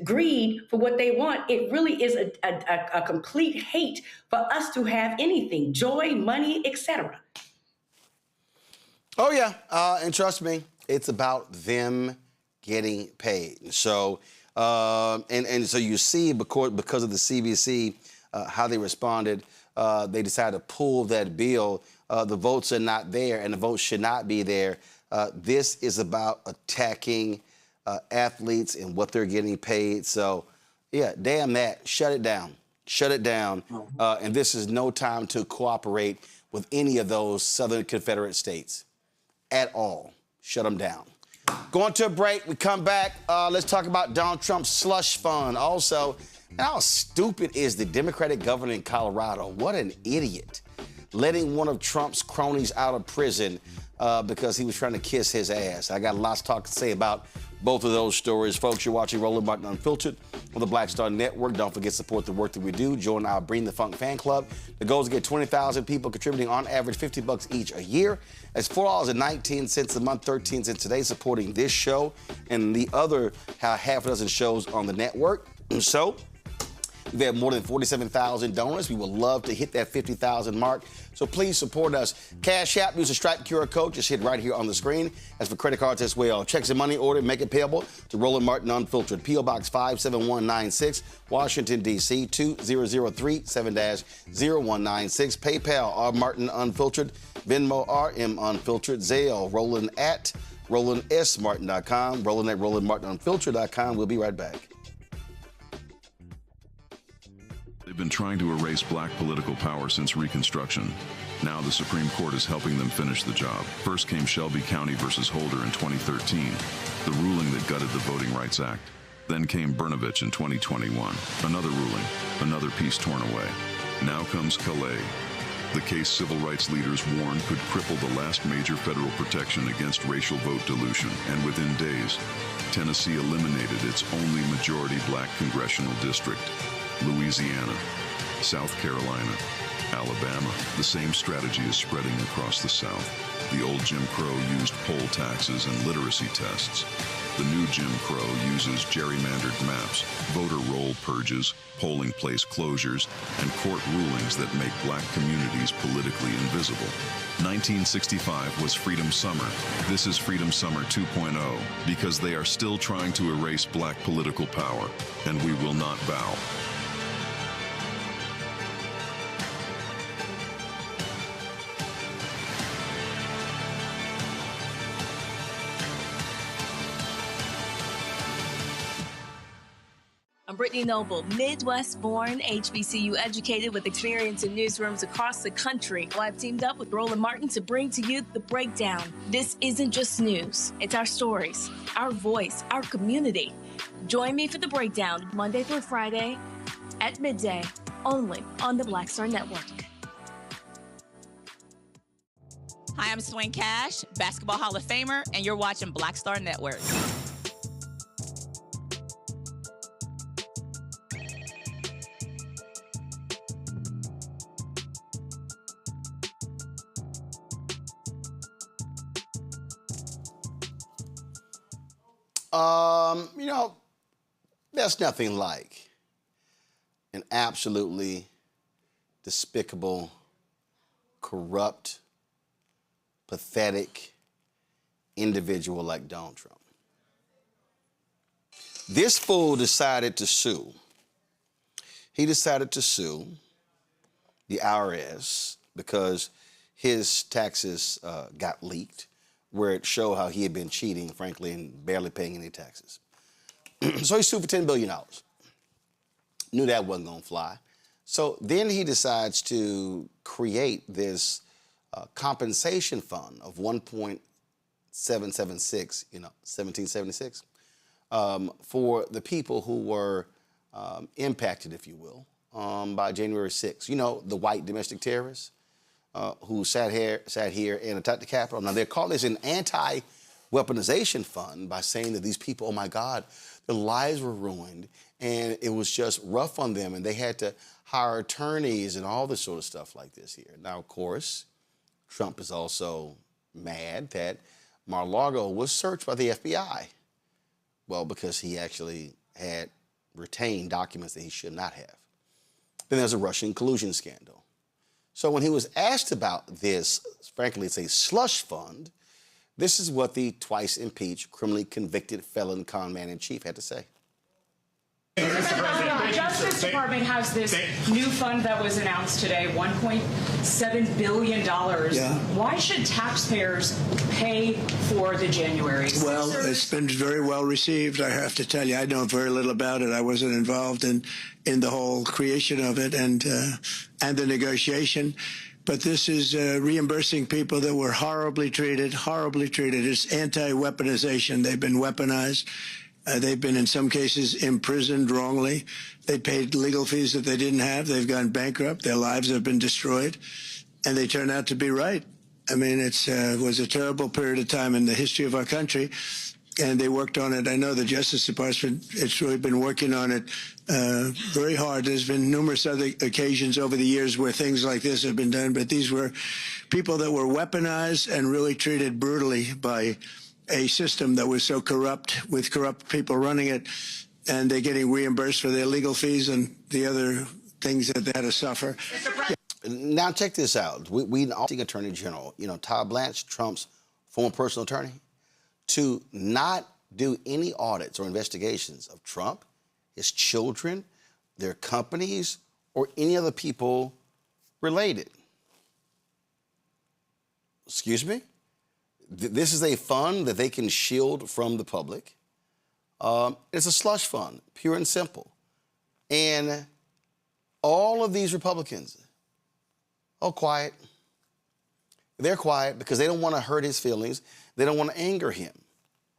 greed for what they want. It really is a complete hate for us to have anything, joy, money, etc. Oh, yeah. And trust me, it's about them getting paid. So, and so you see, because of the CBC, how they responded, they decided to pull that bill. The votes are not there, and the votes should not be there. This is about attacking athletes and what they're getting paid. So, yeah, damn that. Shut it down. Shut it down. And this is no time to cooperate with any of those Southern Confederate states at all. Shut them down. Going to a break. We come back. Let's talk about Donald Trump's slush fund. Also, how stupid is the Democratic governor in Colorado? What an idiot. Letting one of Trump's cronies out of prison because he was trying to kiss his ass. I got lots to talk to say about both of those stories. Folks, you're watching Roland Martin Unfiltered on the Black Star Network. Don't forget to support the work that we do. Join our Bring the Funk fan club. The goal is to get 20,000 people contributing on average $50 each a year. That's $4.19 a month, 13 cents today, supporting this show and the other half a dozen shows on the network. So, we've had more than 47,000 donors. We would love to hit that 50,000 mark. So please support us. Cash App, use the Stripe QR code. Just hit right here on the screen. As for credit cards as well. Checks and money order, make it payable to Roland Martin Unfiltered. P.O. Box 57196, Washington, D.C. 20037-0196. PayPal, R. Martin Unfiltered. Venmo, RM Unfiltered. Zelle, Roland at RolandSMartin.com. Roland at RolandMartinUnfiltered.com. We'll be right back. They've been trying to erase black political power since Reconstruction. Now the Supreme Court is helping them finish the job. First came Shelby County versus Holder in 2013, the ruling that gutted the Voting Rights Act. Then came Brnovich in 2021, another ruling, another piece torn away. Now comes Calais. the case civil rights leaders warned could cripple the last major federal protection against racial vote dilution, and within days, Tennessee eliminated its only majority black congressional district. Louisiana, South Carolina, Alabama. The same strategy is spreading across the South. The old Jim Crow used poll taxes and literacy tests. The new Jim Crow uses gerrymandered maps, voter roll purges, polling place closures, and court rulings that make black communities politically invisible. 1965 was Freedom Summer. This is Freedom Summer 2.0, because they are still trying to erase black political power, and we will not bow. I'm Brittany Noble, Midwest-born, HBCU educated with experience in newsrooms across the country. Well, I've teamed up with Roland Martin to bring to you The Breakdown. This isn't just news. It's our stories, our voice, our community. Join me for The Breakdown, Monday through Friday at midday, only on the Black Star Network. Hi, I'm Swing Cash, Basketball Hall of Famer, and you're watching Black Star Network. You know, there's nothing like an absolutely despicable, corrupt, pathetic individual like Donald Trump. This fool decided to sue. He decided to sue the IRS because his taxes got leaked, where it showed how he had been cheating, frankly, and barely paying any taxes. So he sued for $10 billion. Knew that wasn't gonna fly. So then he decides to create this compensation fund of 1.776, 1776, for the people who were impacted, if you will, by January 6th. You know, the white domestic terrorists who sat here and attacked the Capitol. Now, they're calling this an anti-weaponization fund by saying that these people, oh my God, their lives were ruined and it was just rough on them and they had to hire attorneys and all this sort of stuff like this here. Now, of course, Trump is also mad that Mar-a-Lago was searched by the FBI. Well, because he actually had retained documents that he should not have. Then there's a Russian collusion scandal. So when he was asked about this, frankly, it's a slush fund, this is what the twice impeached, criminally convicted felon con man in chief had to say. The Justice Department has this new fund that was announced today, $1.7 billion. Yeah. Why should taxpayers pay for the January? Well, it's been very well received, I have to tell you. I know very little about it. I wasn't involved in the whole creation of it and the negotiation. But this is reimbursing people that were horribly treated, horribly treated. It's anti-weaponization. They've been weaponized. They've been, in some cases, imprisoned wrongly. They paid legal fees that they didn't have. They've gone bankrupt. Their lives have been destroyed. And they turn out to be right. I mean, it was a terrible period of time in the history of our country. And they worked on it. I know the Justice Department, it's really been working on it very hard. There's been numerous other occasions over the years where things like this have been done. But these were people that were weaponized and really treated brutally by a system that was so corrupt, with corrupt people running it, and they're getting reimbursed for their legal fees and the other things that they had to suffer. Now, check this out. We Attorney General, Todd Blanche, Trump's former personal attorney, to not do any audits or investigations of Trump, his children, their companies, or any other people related. Excuse me? This is a fund that they can shield from the public. It's a slush fund, pure and simple. And all of these Republicans, quiet. They're quiet because they don't want to hurt his feelings. They don't want to anger him.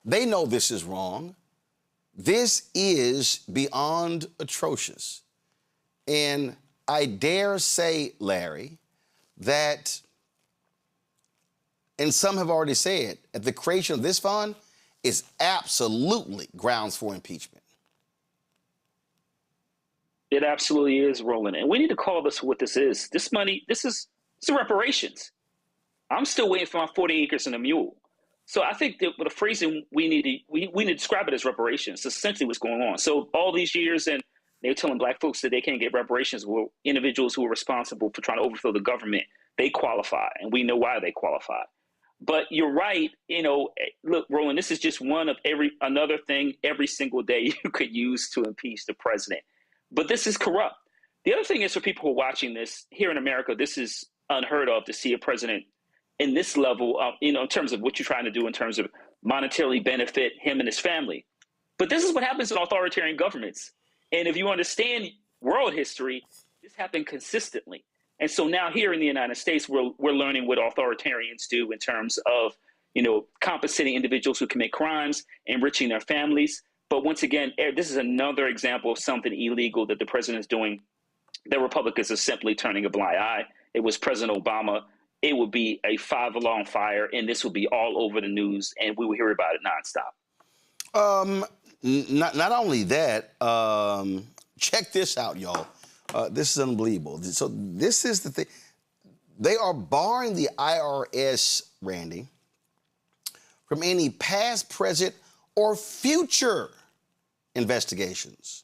They know this is wrong. This is beyond atrocious. And I dare say, Larry, that, and some have already said, at the creation of this fund is absolutely grounds for impeachment. It absolutely is, Roland. And we need to call this what this is. This money, it's reparations. I'm still waiting for my 40 acres and a mule. So I think that with the phrasing, we need to describe it as reparations. That's essentially what's going on. So all these years, and they're telling black folks that they can't get reparations. Well, individuals who are responsible for trying to overthrow the government, they qualify, and we know why they qualify. But you're right. Look, Roland, this is just one of another thing every single day you could use to impeach the president. But this is corrupt. The other thing is, for people who are watching this here in America, this is unheard of to see a president in this level, in terms of what you're trying to do in terms of monetarily benefit him and his family. But this is what happens in authoritarian governments. And if you understand world history, this happened consistently. And so now here in the United States, we're learning what authoritarians do in terms of, compensating individuals who commit crimes, enriching their families. But once again, this is another example of something illegal that the president is doing. The Republicans are simply turning a blind eye. It was President Obama. It would be a five-alarm fire, and this would be all over the news, and we would hear about it nonstop. Not only that, check this out, y'all. This is unbelievable. So this is the thing. They are barring the IRS, Randy, from any past, present, or future investigations.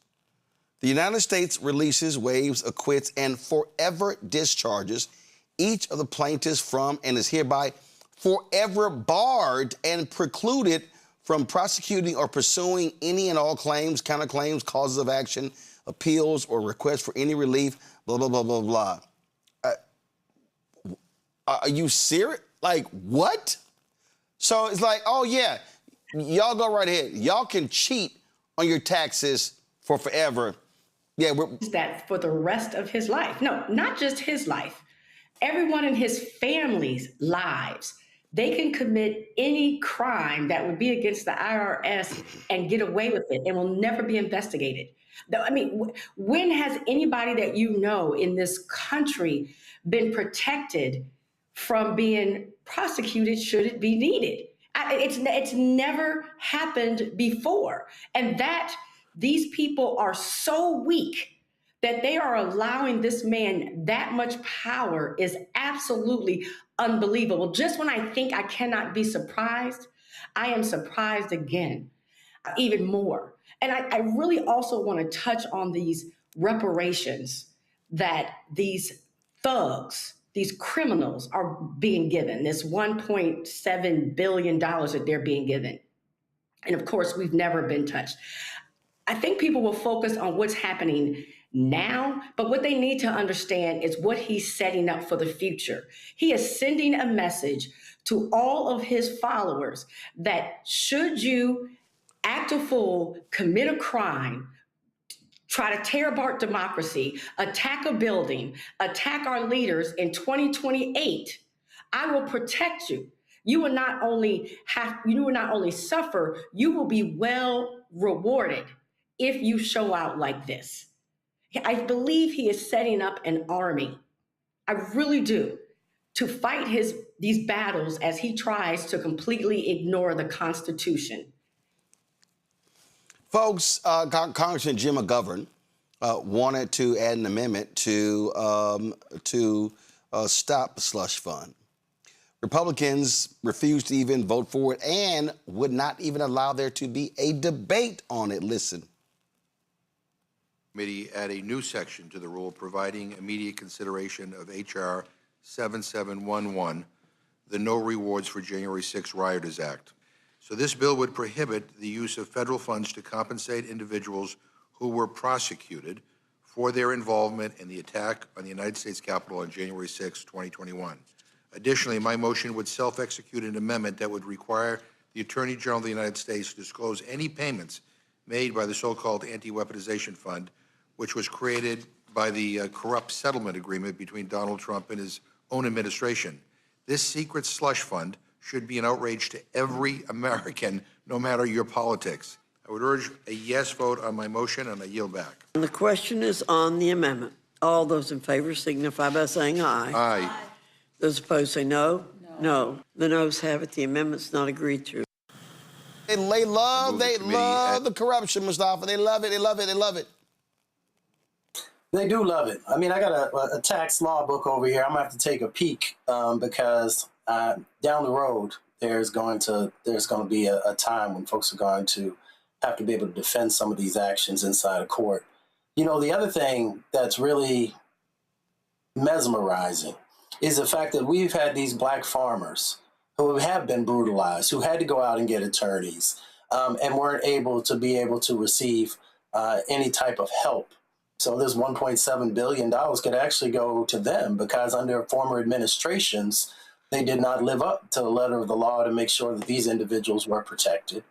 The United States releases, waives, acquits, and forever discharges each of the plaintiffs from and is hereby forever barred and precluded from prosecuting or pursuing any and all claims, counterclaims, causes of action, appeals, or requests for any relief, blah, blah, blah, blah, blah. Are you serious? Like, what? So it's like, oh, yeah, y'all go right ahead. Y'all can cheat on your taxes for forever. Yeah, that for the rest of his life. No, not just his life. Everyone in his family's lives. They can commit any crime that would be against the IRS and get away with it and will never be investigated. I mean, when has anybody that you know in this country been protected from being prosecuted should it be needed? It's never happened before. And that these people are so weak that they are allowing this man that much power is absolutely unbelievable. Just when I think I cannot be surprised, I am surprised again, even more. And I really also want to touch on these reparations that these thugs, these criminals are being given, this $1.7 billion that they're being given. And of course, we've never been touched. I think people will focus on what's happening now, but what they need to understand is what he's setting up for the future. He is sending a message to all of his followers that should you act a fool, commit a crime, try to tear apart democracy, attack a building, attack our leaders in 2028, I will protect you. You will not only suffer, you will be well rewarded if you show out like this. I believe he is setting up an army. I really do, to fight these battles as he tries to completely ignore the Constitution. Folks, Congressman Jim McGovern wanted to add an amendment to stop the slush fund. Republicans refused to even vote for it and would not even allow there to be a debate on it. Listen. Committee add a new section to the rule providing immediate consideration of H.R. 7711, the No Rewards for January 6 Rioters Act. So this bill would prohibit the use of federal funds to compensate individuals who were prosecuted for their involvement in the attack on the United States Capitol on January 6, 2021. Additionally, my motion would self-execute an amendment that would require the Attorney General of the United States to disclose any payments made by the so-called Anti-Weaponization Fund, which was created by the corrupt settlement agreement between Donald Trump and his own administration. This secret slush fund should be an outrage to every American, no matter your politics. I would urge a yes vote on my motion, and I yield back. The question is on the amendment. All those in favor signify by saying aye. Aye. Those opposed say no. No. The noes have it. The amendment's not agreed to. They love the corruption, Mustafa. They love it. They love it. They love it. They do love it. I mean, I got a tax law book over here. I'm gonna have to take a peek because down the road there's going to be a time when folks are going to have to be able to defend some of these actions inside a court. You know, the other thing that's really mesmerizing is the fact that we've had these black farmers who have been brutalized, who had to go out and get attorneys, and weren't able to receive any type of help. So this $1.7 billion could actually go to them because under former administrations, they did not live up to the letter of the law to make sure that these individuals were protected.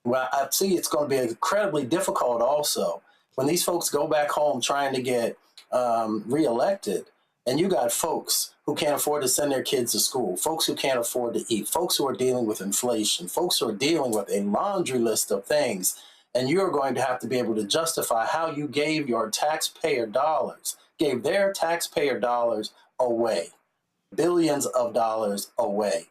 Well, I see it's going to be incredibly difficult also when these folks go back home trying to get reelected, and you got folks who can't afford to send their kids to school, folks who can't afford to eat, folks who are dealing with inflation, folks who are dealing with a laundry list of things. And you're going to have to be able to justify how you gave your taxpayer dollars, gave their taxpayer dollars away, billions of dollars away.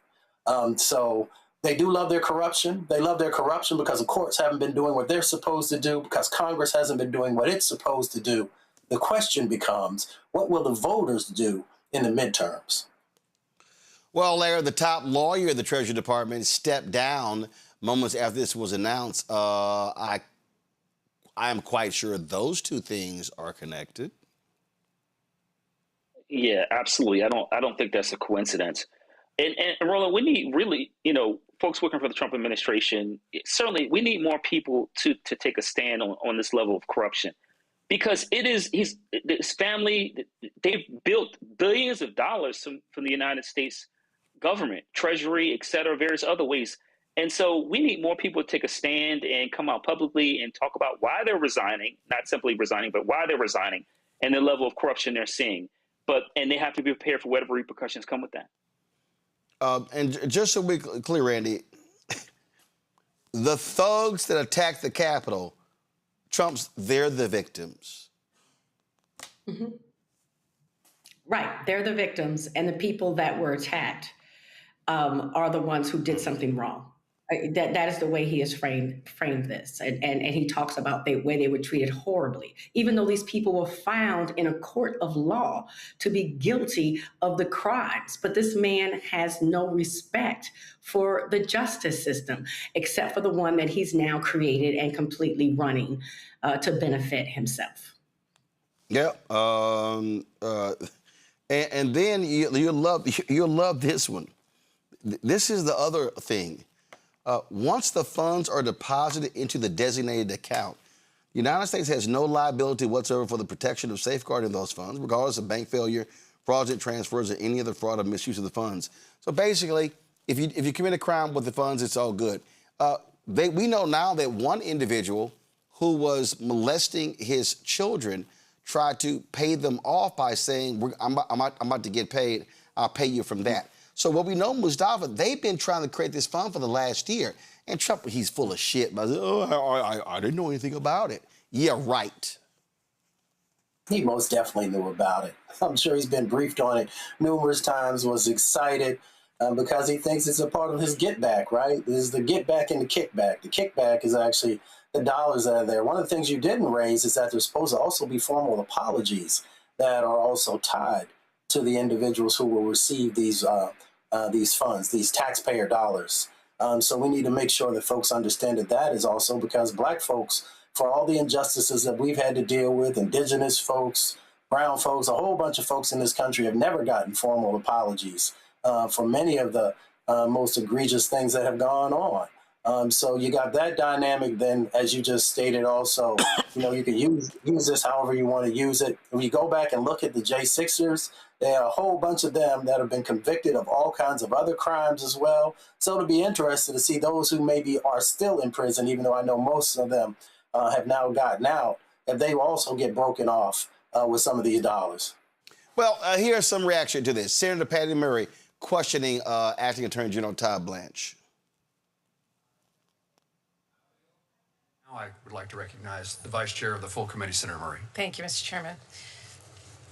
So they do love their corruption. They love their corruption because the courts haven't been doing what they're supposed to do, because Congress hasn't been doing what it's supposed to do. The question becomes, what will the voters do in the midterms? Well, Larry, the top lawyer of the Treasury Department stepped down moments after this was announced. I am quite sure those two things are connected. Yeah, absolutely. I don't think that's a coincidence. And Roland, we need really, folks working for the Trump administration, certainly we need more people to take a stand on this level of corruption. Because his family, they've built billions of dollars from the United States government, Treasury, et cetera, various other ways. And so we need more people to take a stand and come out publicly and talk about why they're resigning, not simply resigning, but why they're resigning and the level of corruption they're seeing. And they have to be prepared for whatever repercussions come with that. And just so we're clear, Randy, the thugs that attacked the Capitol, they're the victims. Mm-hmm. Right. They're the victims, and the people that were attacked are the ones who did something wrong. That is the way he has framed this. And he talks about the way they were treated horribly, even though these people were found in a court of law to be guilty of the crimes. But this man has no respect for the justice system, except for the one that he's now created and completely running to benefit himself. Yeah. And then you'll love this one. This is the other thing. Once the funds are deposited into the designated account, the United States has no liability whatsoever for the protection of safeguarding those funds, regardless of bank failure, fraudulent transfers, or any other fraud or misuse of the funds. So basically, if you commit a crime with the funds, it's all good. We know now that one individual who was molesting his children tried to pay them off by saying, I'm about to get paid, I'll pay you from that. So what we know, Mustafa, they've been trying to create this fund for the last year. And Trump, he's full of shit. But I didn't know anything about it. Yeah, right. He most definitely knew about it. I'm sure he's been briefed on it numerous times, was excited because he thinks it's a part of his get back, right? This is the get back and the kickback. The kickback is actually the dollars that are there. One of the things you didn't raise is that there's supposed to also be formal apologies that are also tied to the individuals who will receive these funds, these taxpayer dollars. So we need to make sure that folks understand that is also because Black folks, for all the injustices that we've had to deal with, Indigenous folks, brown folks, a whole bunch of folks in this country have never gotten formal apologies for many of the most egregious things that have gone on. So you got that dynamic. Then, as you just stated, also, you can use this however you want to use it. When you go back and look at the J6ers, there are a whole bunch of them that have been convicted of all kinds of other crimes as well. So it'll be interesting to see those who maybe are still in prison, even though I know most of them have now gotten out, if they also get broken off with some of these dollars. Well, here's some reaction to this. Senator Patty Murray questioning Acting Attorney General Todd Blanche. Now I would like to recognize the Vice Chair of the full committee, Senator Murray. Thank you, Mr. Chairman.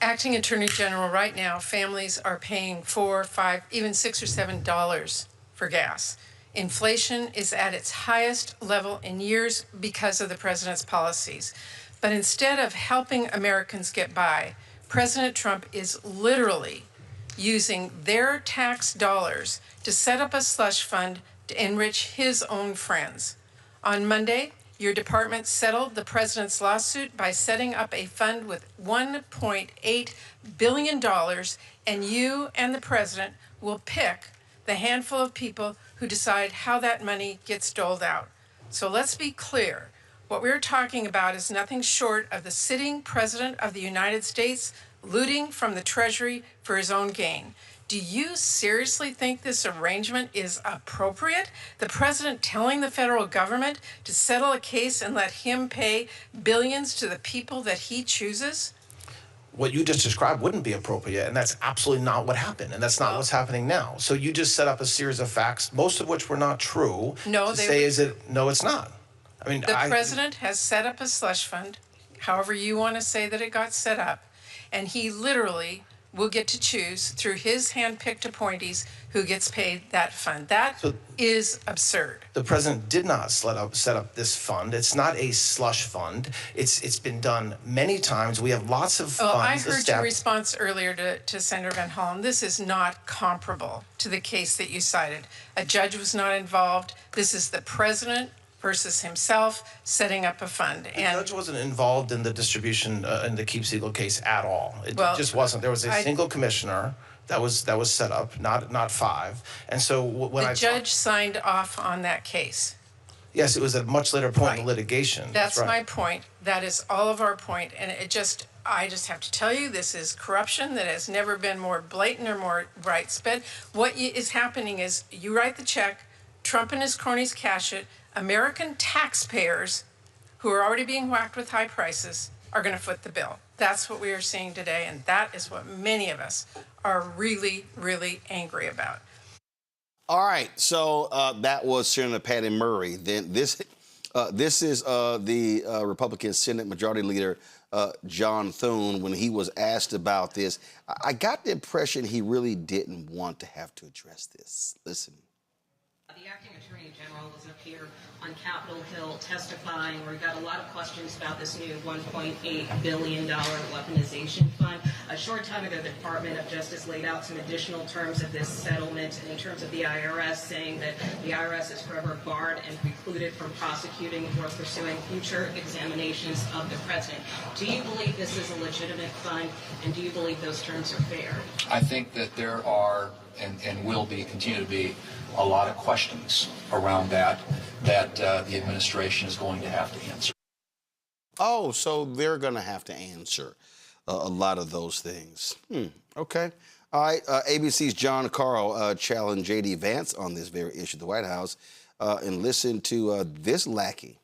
Acting Attorney General, right now, families are paying $4, $5, even $6 or $7 for gas. Inflation is at its highest level in years because of the president's policies. But instead of helping Americans get by, President Trump is literally using their tax dollars to set up a slush fund to enrich his own friends. On Monday, your department settled the president's lawsuit by setting up a fund with $1.8 billion, and you and the president will pick the handful of people who decide how that money gets doled out. So let's be clear. What we're talking about is nothing short of the sitting president of the United States looting from the Treasury for his own gain. Do you seriously think this arrangement is appropriate? The president telling the federal government to settle a case and let him pay billions to the people that he chooses? What you just described wouldn't be appropriate, and that's absolutely not what happened, and that's not what's happening now. So you just set up a series of facts, most of which were not true. No, to say is it? No, it's not. I mean, the president has set up a slush fund, however you want to say that it got set up, and he literally will get to choose through his hand-picked appointees who gets paid that fund. That is absurd. The president did not set up this fund. It's not a slush fund. It's been done many times. We have lots of funds. Well, I heard your response earlier to Senator Van Hollen. This is not comparable to the case that you cited. A judge was not involved. This is the president versus himself setting up a fund. The judge wasn't involved in the distribution in the Keep Siegel case at all. It just wasn't. There was a single commissioner that was set up, not five. And so when the judge signed off on that case. Yes, it was at a much later point in litigation. That's right. My point. That is all of our point. And I just have to tell you, this is corruption that has never been more blatant or more right-sped. What is happening is you write the check, Trump and his cronies cash it, American taxpayers who are already being whacked with high prices are going to foot the bill. That's what we are seeing today, and that is what many of us are really, really angry about. All right, so that was Senator Patty Murray. Then this is the Republican Senate Majority Leader John Thune when he was asked about this. I got the impression he really didn't want to have to address this. Listen. The acting attorney general was up here on Capitol Hill testifying where we got a lot of questions about this new $1.8 billion weaponization fund. A short time ago, the Department of Justice laid out some additional terms of this settlement in terms of the IRS, saying that the IRS is forever barred and precluded from prosecuting or pursuing future examinations of the president. Do you believe this is a legitimate fund, and do you believe those terms are fair? I think that there are and will be, continue to be, a lot of questions around that the administration is going to have to answer. Oh, so they're going to have to answer a lot of those things. Okay. All right. ABC's John Carl challenged J.D. Vance on this very issue at the White House. And listen to this lackey.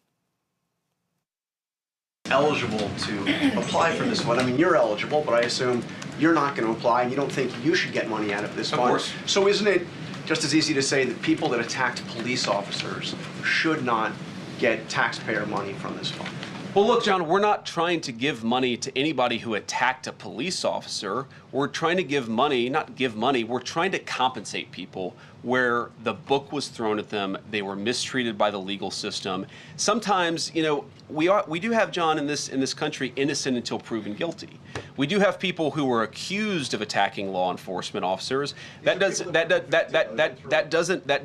Eligible to apply for this fund. I mean, you're eligible, but I assume you're not going to apply, and you don't think you should get money out of this fund. Of course. So isn't it just as easy to say that people that attacked police officers should not get taxpayer money from this fund? Well, look, John, we're not trying to give money to anybody who attacked a police officer. We're trying to give money, not give money, we're trying to compensate people where the book was thrown at them, they were mistreated by the legal system. Sometimes, you know, we do have, John, in this country, innocent until proven guilty. We do have people who were accused of attacking law enforcement officers. That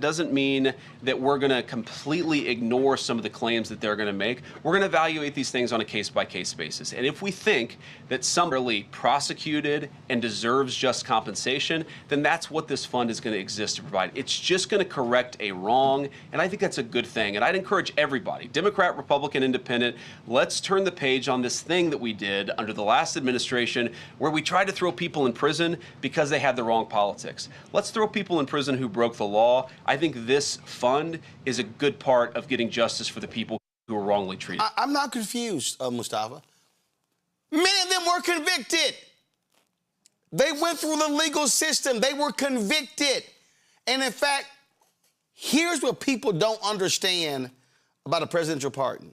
doesn't mean that we're going to completely ignore some of the claims that they're going to make. We're going to evaluate these things on a case-by-case basis. And if we think that somebody prosecuted and deserves just compensation, then that's what this fund is going to exist to provide. It's just going to correct a wrong, and I think that's a good thing. And I'd encourage everybody, Democrat, Republican, Independent, let's turn the page on this thing that we did under the last administration where we tried to throw people in prison because they had the wrong politics. Let's throw people in prison who broke the law. I think this fund is a good part of getting justice for the people who were wrongly treated. I'm not confused, Mustafa. Many of them were convicted. They went through the legal system. They were convicted. And in fact, here's what people don't understand about a presidential pardon.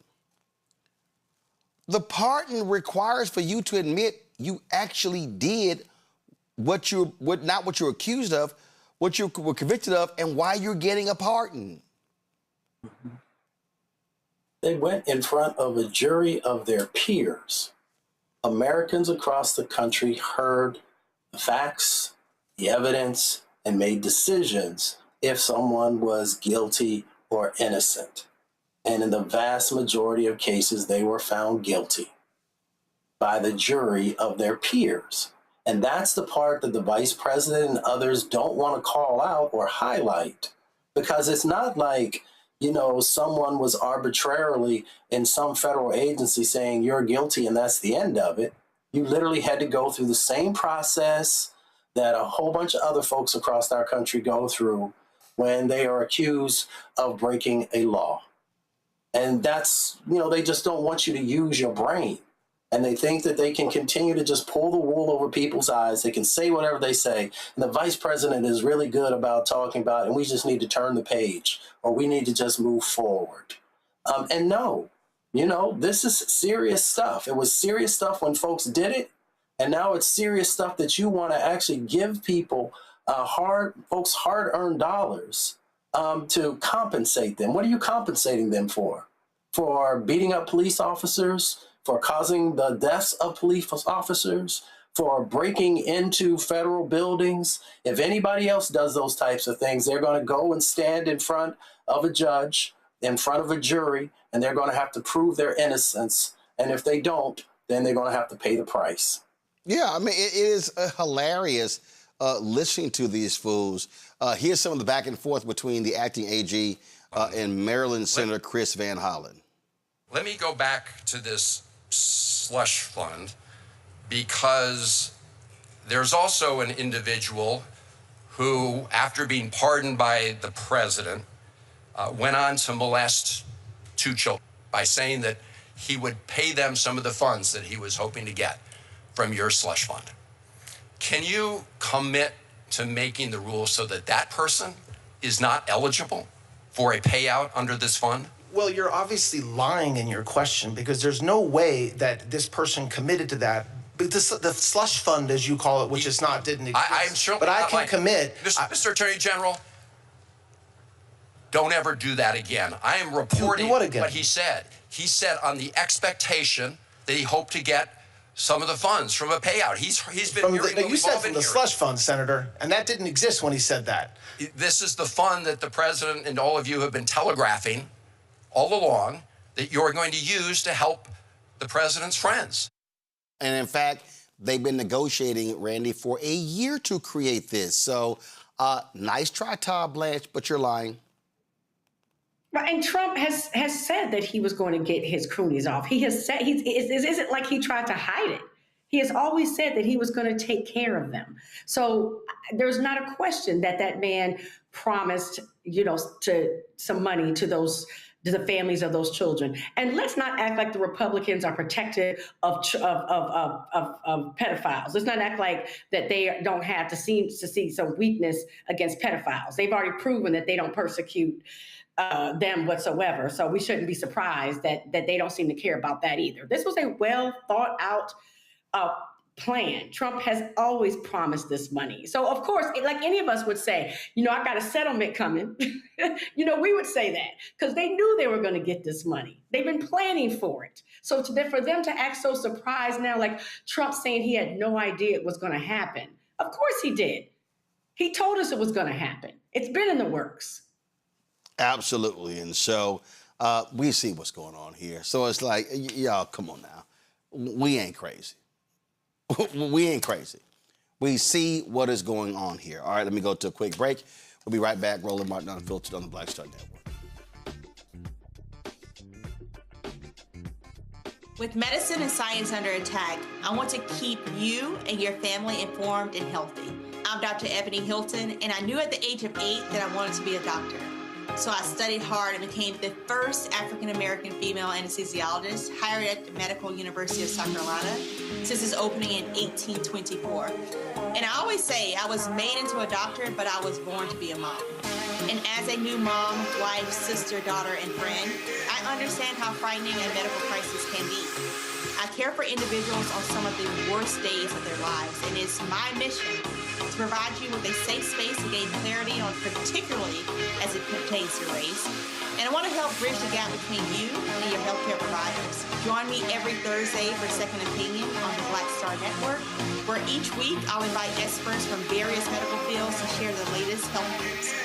The pardon requires for you to admit you actually did not what you're accused of, what you were convicted of, and why you're getting a pardon. They went in front of a jury of their peers. Americans across the country heard the facts, the evidence, and made decisions if someone was guilty or innocent. And in the vast majority of cases, they were found guilty by the jury of their peers. And that's the part that the vice president and others don't want to call out or highlight, because it's not like, someone was arbitrarily in some federal agency saying you're guilty and that's the end of it. You literally had to go through the same process that a whole bunch of other folks across our country go through when they are accused of breaking a law. And that's, they just don't want you to use your brain. And they think that they can continue to just pull the wool over people's eyes. They can say whatever they say. And the vice president is really good about talking about, and we just need to turn the page, or we need to just move forward. And no, this is serious stuff. It was serious stuff when folks did it. And now it's serious stuff that you want to actually give people folks hard-earned dollars to compensate them. What are you compensating them for? For beating up police officers? For causing the deaths of police officers? For breaking into federal buildings? If anybody else does those types of things, they're going to go and stand in front of a judge, in front of a jury, and they're going to have to prove their innocence. And if they don't, then they're going to have to pay the price. Yeah, I mean, it is hilarious listening to these fools. Here's some of the back and forth between the acting AG and Maryland Senator Chris Van Hollen. Let me go back to this slush fund, because there's also an individual who, after being pardoned by the president, went on to molest 2 children by saying that he would pay them some of the funds that he was hoping to get from your slush fund. Can you commit to making the rules so that that person is not eligible for a payout under this fund? Well, you're obviously lying in your question, because there's no way that this person committed to that. But the slush fund, as you call it, which is not, didn't exist. I'm sure, but I can commit. Mr. Attorney General, don't ever do that again. I am reporting what he said. He said on the expectation that he hoped to get some of the funds from a payout. He's been hearing you said from the slush fund, Senator, and that didn't exist when he said that. This is the fund that the president and all of you have been telegraphing all along that you're going to use to help the president's friends. And in fact, they've been negotiating, Randy, for a year to create this. So nice try, Todd Blanche, but you're lying. Right, and Trump has said that he was going to get his cronies off. He has said, it isn't like he tried to hide it. He has always said that he was going to take care of them. So there's not a question that that man promised, to some money to the families of those children. And let's not act like the Republicans are protective of pedophiles. Let's not act like that they don't have to see some weakness against pedophiles. They've already proven that they don't persecute them whatsoever. So we shouldn't be surprised that they don't seem to care about that either. This was a well thought out plan. Trump has always promised this money. So of course, like any of us would say, I got a settlement coming. We would say that because they knew they were going to get this money. They've been planning for it. So for them to act so surprised now, like Trump saying he had no idea it was going to happen. Of course he did. He told us it was going to happen. It's been in the works. Absolutely. And so we see what's going on here. So it's like, y'all, come on now. We ain't crazy. We ain't crazy. We see what is going on here. All right, let me go to a quick break. We'll be right back. Roland Martin Unfiltered on the Black Star Network. With medicine and science under attack, I want to keep you and your family informed and healthy. I'm Dr. Ebony Hilton, and I knew at the age of 8 that I wanted to be a doctor. So I studied hard and became the first African-American female anesthesiologist hired at the Medical University of South Carolina since its opening in 1824. And I always say I was made into a doctor, but I was born to be a mom. And as a new mom, wife, sister, daughter, and friend, I understand how frightening a medical crisis can be. I care for individuals on some of the worst days of their lives, and it's my mission to provide you with a safe space to gain clarity on, particularly as it pertains to race. And I want to help bridge the gap between you and your healthcare providers. Join me every Thursday for Second Opinion on the Black Star Network, where each week I'll invite experts from various medical fields to share the latest health news.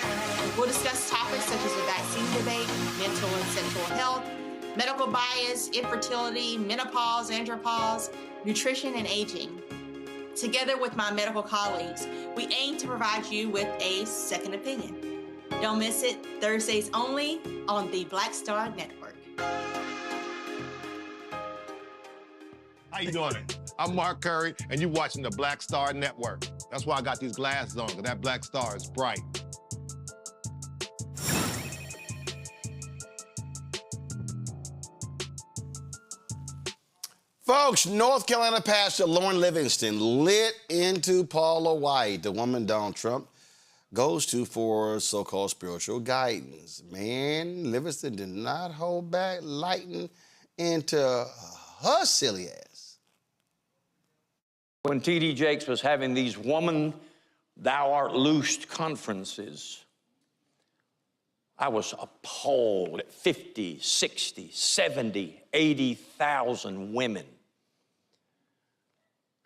We'll discuss topics such as the vaccine debate, mental and sexual health, medical bias, infertility, menopause, andropause, nutrition, and aging. Together with my medical colleagues, we aim to provide you with a second opinion. Don't miss it, Thursdays only on the Black Star Network. How you doing? I'm Mark Curry, and you're watching the Black Star Network. That's why I got these glasses on, because that black star is bright. Folks, North Carolina pastor Lauren Livingston lit into Paula White, the woman Donald Trump goes to for so-called spiritual guidance. Man, Livingston did not hold back, lighting into her silly ass. When T.D. Jakes was having these woman thou art loosed conferences, I was appalled at 50, 60, 70, 80,000 women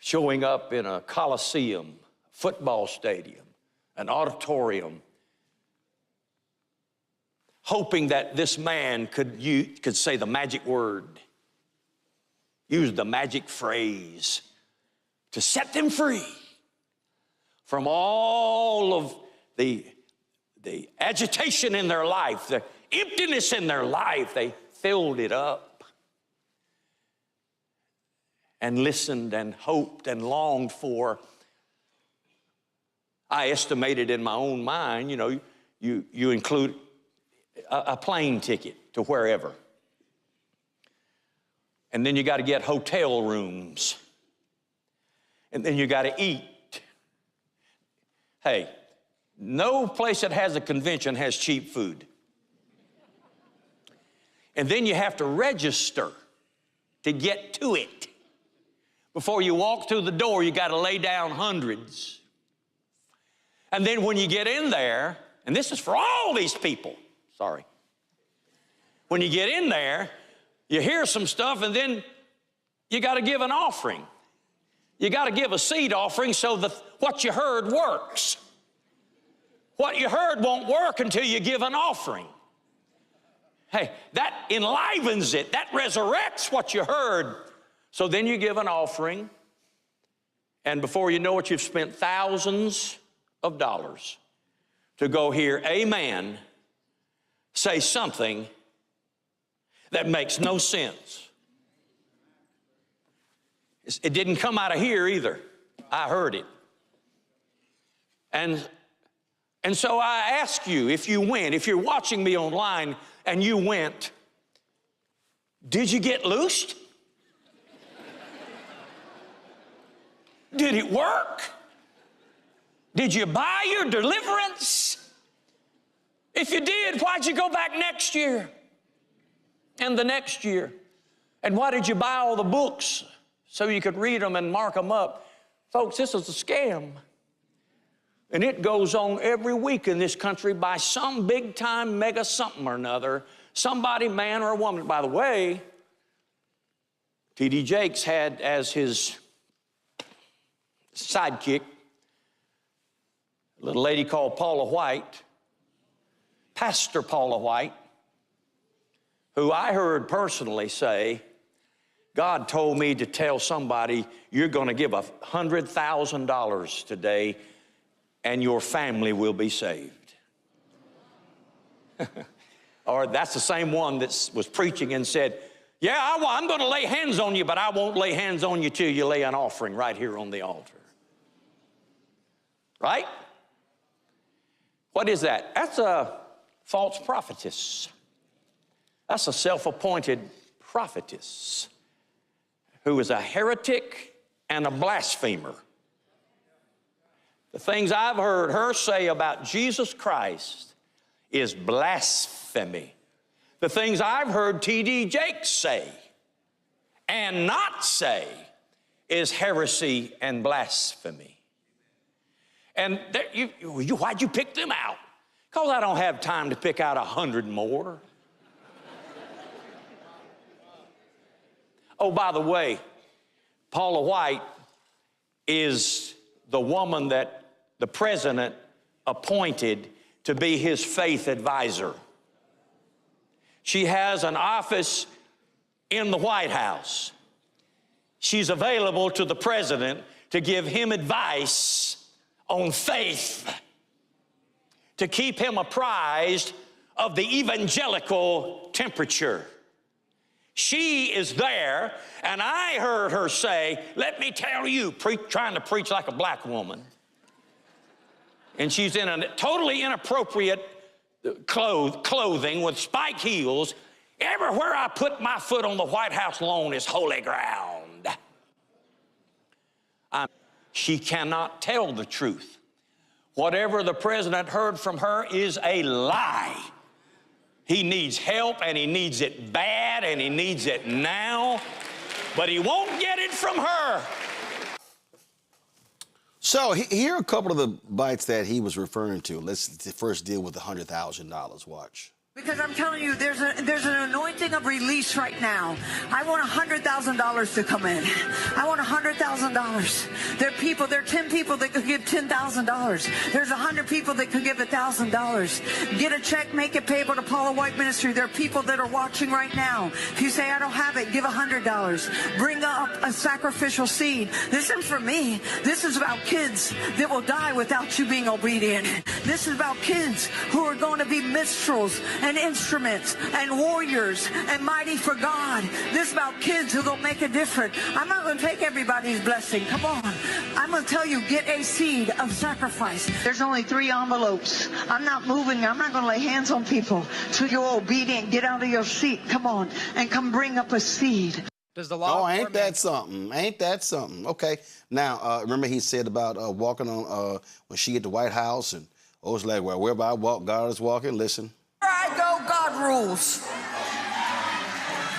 showing up in a coliseum, football stadium, an auditorium, hoping that this man could say the magic word, use the magic phrase to set them free from all of the agitation in their life, the emptiness in their life. They filled it up and listened and hoped and longed for. I estimated in my own mind, you include a plane ticket to wherever. And then you got to get hotel rooms. And then you got to eat. Hey, no place that has a convention has cheap food. And then you have to register to get to it. Before you walk through the door, you got to lay down hundreds. And then when you get in there, and this is for all these people, sorry. When you get in there, you hear some stuff, and then you got to give an offering. You got to give a seed offering so that what you heard works. What you heard won't work until you give an offering. Hey, that enlivens it. That resurrects what you heard. So then you give an offering, and before you know it, you've spent thousands of dollars to go hear a man say something that makes no sense. It didn't come out of here either. I heard it. And so I ask you, if you went, if you're watching me online and you went, did you get loosed? Did it work? Did you buy your deliverance? If you did, why'd you go back next year and the next year? And why did you buy all the books so you could read them and mark them up? Folks, this is a scam. And it goes on every week in this country by some big-time mega something or another, somebody, man or a woman. By the way, T.D. Jakes had as his sidekick a little lady called Paula White, Pastor Paula White, who I heard personally say, God told me to tell somebody you're going to give $100,000 today and your family will be saved. Or that's the same one that was preaching and said, yeah, I'm going to lay hands on you, but I won't lay hands on you till you lay an offering right here on the altar. Right? What is that? That's a false prophetess. That's a self-appointed prophetess who is a heretic and a blasphemer. The things I've heard her say about Jesus Christ is blasphemy. The things I've heard T.D. Jakes say and not say is heresy and blasphemy. And why'd you pick them out? Because I don't have time to pick out 100 more. Oh, by the way, Paula White is the woman that the president appointed to be his faith advisor. She has an office in the White House. She's available to the president to give him advice on faith, to keep him apprised of the evangelical temperature. She is there, and I heard her say, let me tell you, trying to preach like a black woman. And she's in a totally inappropriate clothing with spike heels. Everywhere I put my foot on the White House lawn is holy ground. She cannot tell the truth. Whatever the president heard from her is a lie. He needs help, and he needs it bad, and he needs it now, but he won't get it from her. So here are a couple of the bites that he was referring to. Let's first deal with the $100,000. Watch. Because I'm telling you, there's an anointing of release right now. I want $100,000 to come in. I want $100,000. There are 10 people that could give $10,000. There's 100 people that could give $1,000. Get a check, make it payable to Paula White Ministry. There are people that are watching right now. If you say, I don't have it, give $100. Bring up a sacrificial seed. This isn't for me. This is about kids that will die without you being obedient. This is about kids who are going to be minstrels and instruments and warriors and mighty for God. This is about kids who are going to make a difference. I'm not going to take everybody's blessing. Come on. I'm going to tell you, get a seed of sacrifice. There's only 3 envelopes. I'm not moving. I'm not going to lay hands on people. So you're obedient. Get out of your seat. Come on. And come bring up a seed. Does the law? Oh, ain't that something? Ain't that something? Okay. Now, remember he said about walking on, when she at the White House, and it's like, well, wherever I walk, God is walking. Listen. Where I go, God rules.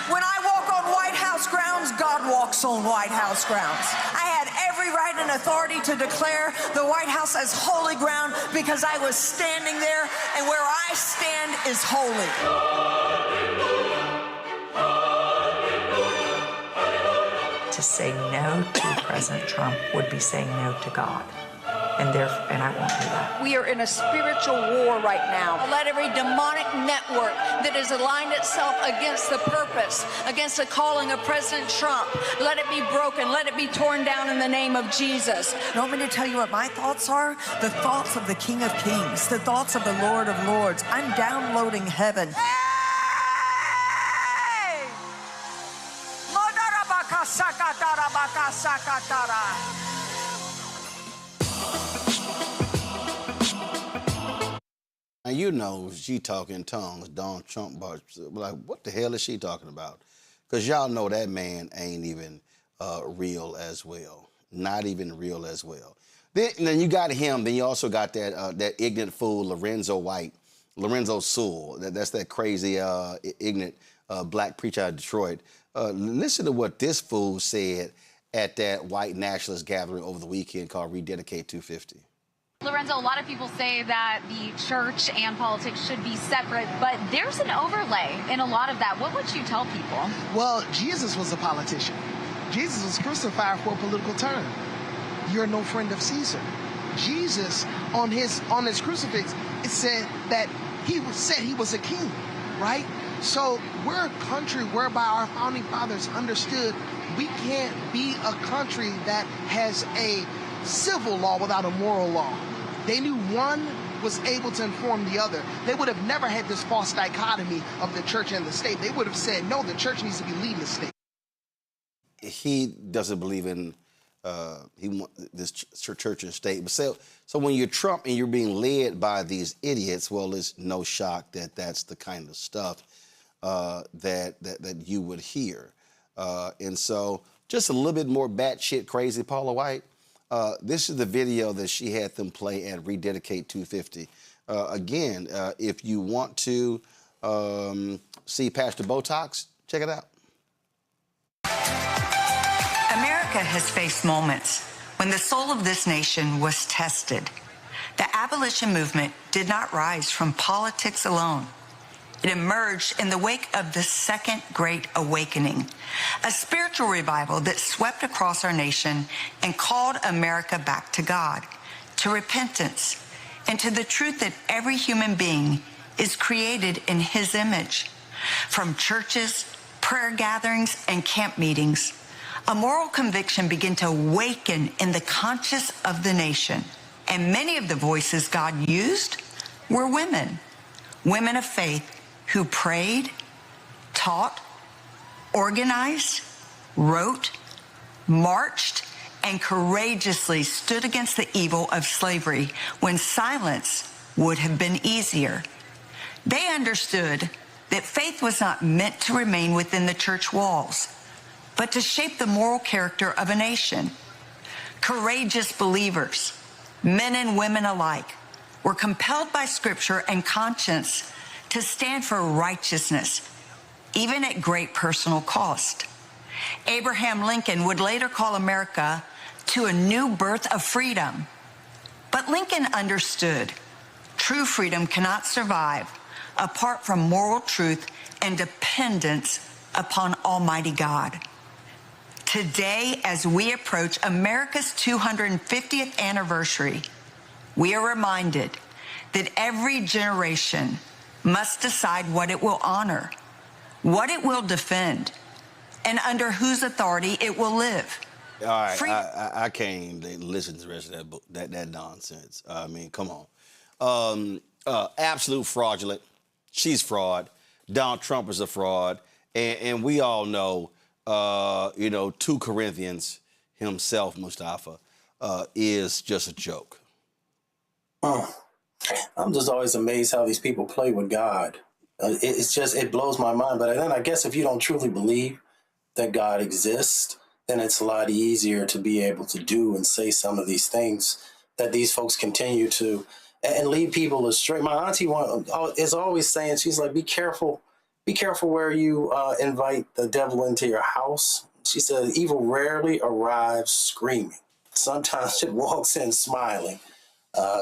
When I walk on White House grounds, God walks on White House grounds. I had every right and authority to declare the White House as holy ground because I was standing there, and where I stand is holy. To say no to President Trump would be saying no to God. And I won't do that. We are in a spiritual war right now. Let every demonic network that has aligned itself against the purpose, against the calling of President Trump, let it be broken, let it be torn down in the name of Jesus. You want me to tell you what my thoughts are? The thoughts of the King of Kings, the thoughts of the Lord of Lords. I'm downloading heaven. Hey! Now, you know, she talking tongues, Donald Trump, like, what the hell is she talking about? Because y'all know that man ain't even real as well. Not even real as well. Then you got him, then you also got that ignorant fool, Lorenzo Sewell. That's that crazy, ignorant black preacher out of Detroit. Listen to what this fool said at that white nationalist gathering over the weekend called Rededicate 250. Lorenzo, a lot of people say that the church and politics should be separate, but there's an overlay in a lot of that. What would you tell people? Well, Jesus was a politician. Jesus was crucified for a political term. You're no friend of Caesar. Jesus, on his crucifix, it said that he was a king, right? So we're a country whereby our founding fathers understood we can't be a country that has a civil law without a moral law. They knew one was able to inform the other. They would have never had this false dichotomy of the church and the state. They would have said, no, the church needs to be leading the state. He doesn't believe in this church and state. But so when you're Trump and you're being led by these idiots, well, it's no shock that that's the kind of stuff that you would hear. And so just a little bit more batshit crazy Paula White. This is the video that she had them play at Rededicate 250. Again, if you want to see Pastor Botox. Check it out. America has faced moments when the soul of this nation was tested. The abolition movement did not rise from politics alone. It emerged in the wake of the Second Great Awakening, a spiritual revival that swept across our nation and called America back to God, to repentance, and to the truth that every human being is created in His image. From churches, prayer gatherings, and camp meetings, a moral conviction began to awaken in the conscience of the nation. And many of the voices God used were women of faith who prayed, taught, organized, wrote, marched, and courageously stood against the evil of slavery when silence would have been easier. They understood that faith was not meant to remain within the church walls, but to shape the moral character of a nation. Courageous believers, men and women alike, were compelled by Scripture and conscience to stand for righteousness, even at great personal cost. Abraham Lincoln would later call America to a new birth of freedom. But Lincoln understood true freedom cannot survive apart from moral truth and dependence upon Almighty God. Today, as we approach America's 250th anniversary, we are reminded that every generation must decide what it will honor, what it will defend, and under whose authority it will live. All right, I can't even listen to the rest of that nonsense. I mean, come on. Absolute fraudulent. She's fraud. Donald Trump is a fraud. And we all know, 2 Corinthians himself, Mustafa, is just a joke. I'm just always amazed how these people play with God. It blows my mind. But then I guess if you don't truly believe that God exists, then it's a lot easier to be able to do and say some of these things that these folks continue to and lead people astray. My auntie is always saying, she's like, be careful where you invite the devil into your house. She said, evil rarely arrives screaming. Sometimes it walks in smiling,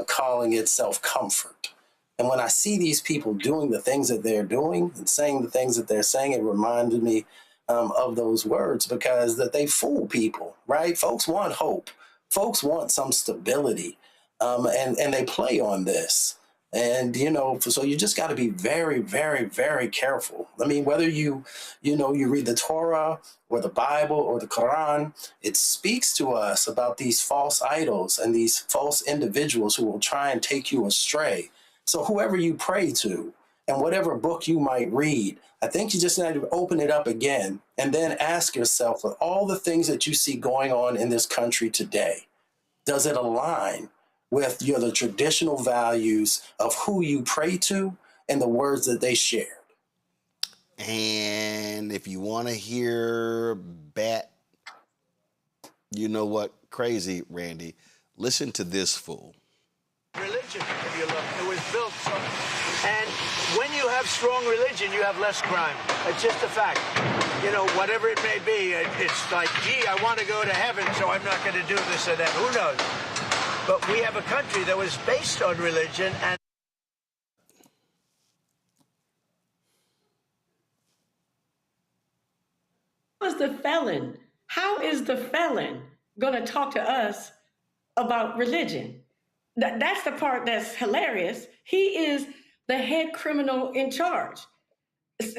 calling itself comfort. And when I see these people doing the things that they're doing and saying the things that they're saying, it reminded me of those words, because that they fool people, right? Folks want hope. Folks want some stability, and they play on this. And, so you just got to be very, very, very careful. I mean, whether you read the Torah or the Bible or the Quran, it speaks to us about these false idols and these false individuals who will try and take you astray. So whoever you pray to and whatever book you might read, I think you just need to open it up again and then ask yourself, with all the things that you see going on in this country today, does it align with the traditional values of who you pray to and the words that they shared? And if you want to hear crazy, Randy, listen to this fool. Religion, if you look, it was built so. And when you have strong religion, you have less crime. It's just a fact. Whatever it may be, it's like, gee, I want to go to heaven, so I'm not going to do this or that. Who knows? But we have a country that was based on religion and... How is the felon going to talk to us about religion? That's the part that's hilarious. He is the head criminal in charge.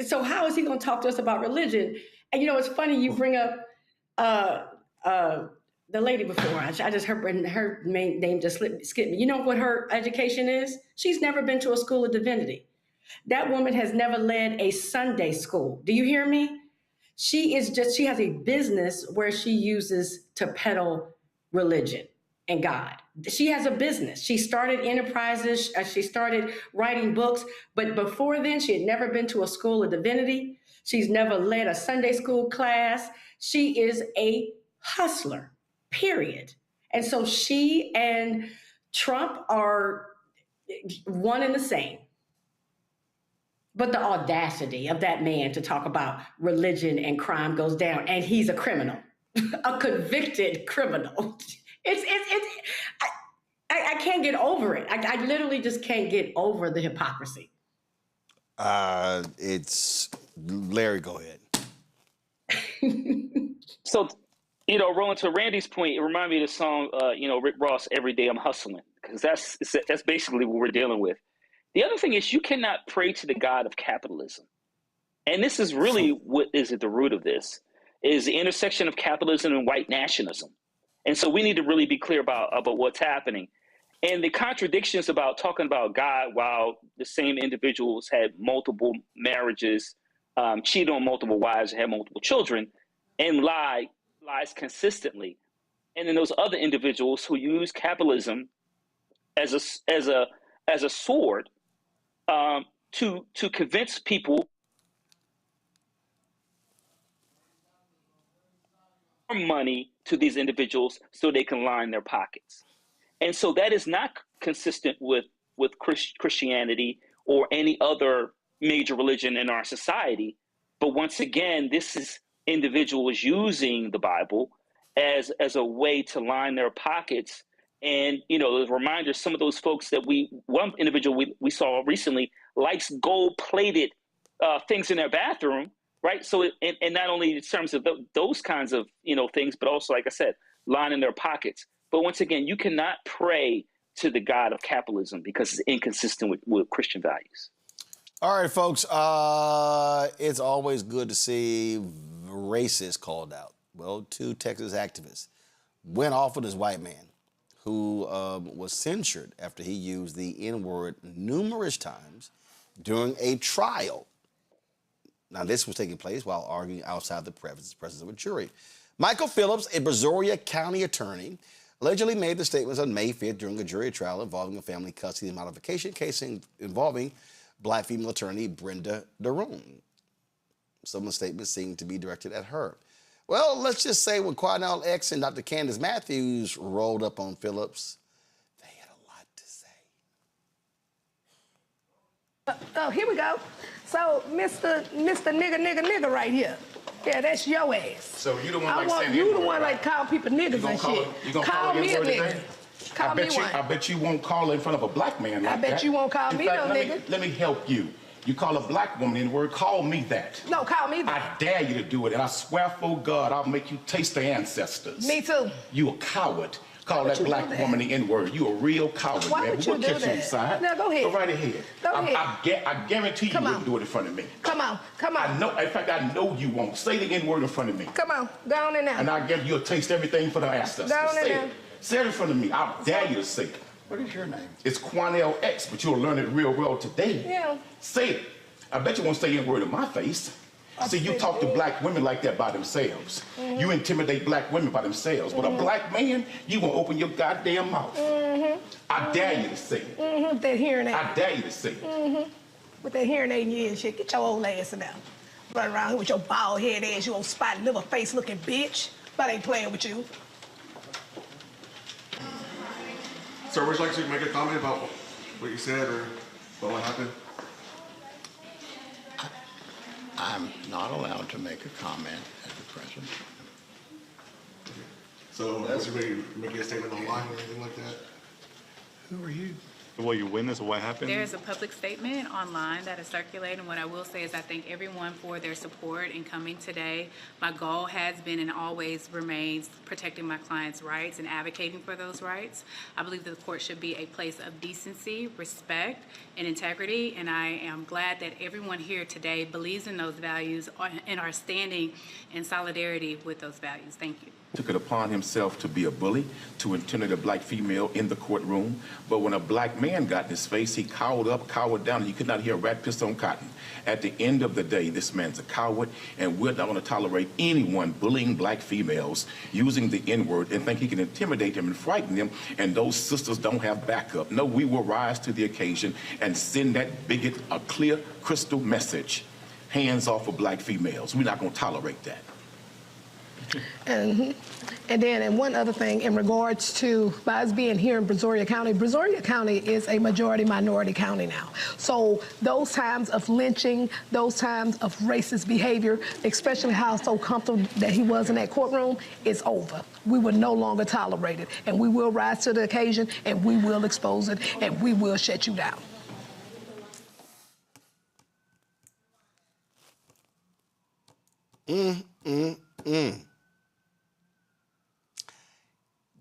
So how is he going to talk to us about religion? And it's funny you bring up the lady before. I just heard her main name just skipped me. You know what her education is? She's never been to a school of divinity. That woman has never led a Sunday school. Do you hear me? She has a business where she uses to peddle religion and God. She has a business. She started enterprises. She started writing books. But before then, she had never been to a school of divinity. She's never led a Sunday school class. She is a hustler, period. And so she and Trump are one and the same. But the audacity of that man to talk about religion and crime goes down, and he's a criminal, a convicted criminal. I can't get over it. I literally just can't get over the hypocrisy. It's Larry. Go ahead. So, Roland, to Randy's point, it reminded me of the song, Rick Ross, "Every Day I'm Hustling," because that's basically what we're dealing with. The other thing is you cannot pray to the God of capitalism. And this is really what is at the root of this, is the intersection of capitalism and white nationalism. And so we need to really be clear about what's happening. And the contradictions about talking about God while the same individuals had multiple marriages, cheated on multiple wives, and had multiple children, and lies consistently. And then those other individuals who use capitalism as a sword to convince people money to these individuals so they can line their pockets. And so that is not consistent with Christianity or any other major religion in our society. But once again, this is individuals using the Bible as a way to line their pockets. And, as a reminder, some of those folks one individual we saw recently likes gold-plated things in their bathroom, right? So, and not only in terms of those kinds of, things, but also, like I said, lining their pockets. But once again, you cannot pray to the God of capitalism because it's inconsistent with Christian values. All right, folks, it's always good to see racists called out. Well, 2 Texas activists went off with this white man who was censured after he used the N-word numerous times during a trial. Now, this was taking place while arguing outside the presence of a jury. Michael Phillips, a Brazoria County attorney, allegedly made the statements on May 5th during a jury trial involving a family custody modification case involving Black female attorney Brenda Daroon. Some of the statements seem to be directed at her. Well, let's just say when Quadnell X and Dr. Candace Matthews rolled up on Phillips, they had a lot to say. Oh, here we go. So, Mr. Nigga right here. Yeah, that's your ass. So you the one like saying you the one like call people niggas and shit. You gonna call me a nigga. Call me one. I bet you won't call in front of a black man like that. I bet you won't call me no nigga. Let me help you. You call a black woman in the word, call me that. No, call me that. I dare you to do it, and I swear for God, I'll make you taste the ancestors. Me too. You a coward. Call that black woman the N-word. You a real coward, Why man. Would you do that? Inside. Now go ahead. Go right ahead. Go ahead. I guarantee you wouldn't do it in front of me. Come on. I know. In fact, I know you won't. Say the N-word in front of me. Come on. Go on in now. And I guarantee you'll taste everything for the ancestors. Go on in now. Say it in front of me. I dare you to say it. What is your name? It's Quanell X, but you'll learn it real well today. Yeah. Say it. I bet you won't say N-word in my face. See, you talk to black women like that by themselves. Mm-hmm. You intimidate black women by themselves. But a black man, you won't open your goddamn mouth. Mm-hmm. I dare you to say it. Mm-hmm. With that hearing aid. I dare you to say it. Mm-hmm. With that hearing aid in your ear and shit. Get your old ass in there. Run around here with your bald head ass, you old spotted liver face looking bitch. But I ain't playing with you. Sir, would you like to make a comment about what you said or about what happened? I'm not allowed to make a comment at the present. So, was you ready to make a statement online or anything like that? Who are you? Well, you witness what happened? There's a public statement online that is circulating. What I will say is I thank everyone for their support in coming today. My goal has been and always remains protecting my clients' rights and advocating for those rights. I believe that the court should be a place of decency, respect, and integrity, and I am glad that everyone here today believes in those values and are standing in solidarity with those values. Thank you. Took it upon himself to be a bully, to intimidate a black female in the courtroom. But when a black man got in his face, he cowered up, cowered down, and you could not hear a rat piss on cotton. At the end of the day, this man's a coward, and we're not going to tolerate anyone bullying black females using the N-word and think he can intimidate them and frighten them, and those sisters don't have backup. No, we will rise to the occasion and send that bigot a clear, crystal message. Hands off of black females. We're not going to tolerate that. And one other thing in regards to by us being here in Brazoria County is a majority minority county now. So those times of lynching, those times of racist behavior, especially how so comfortable that he was in that courtroom, is over. We will no longer tolerate it, and we will rise to the occasion, and we will expose it, and we will shut you down.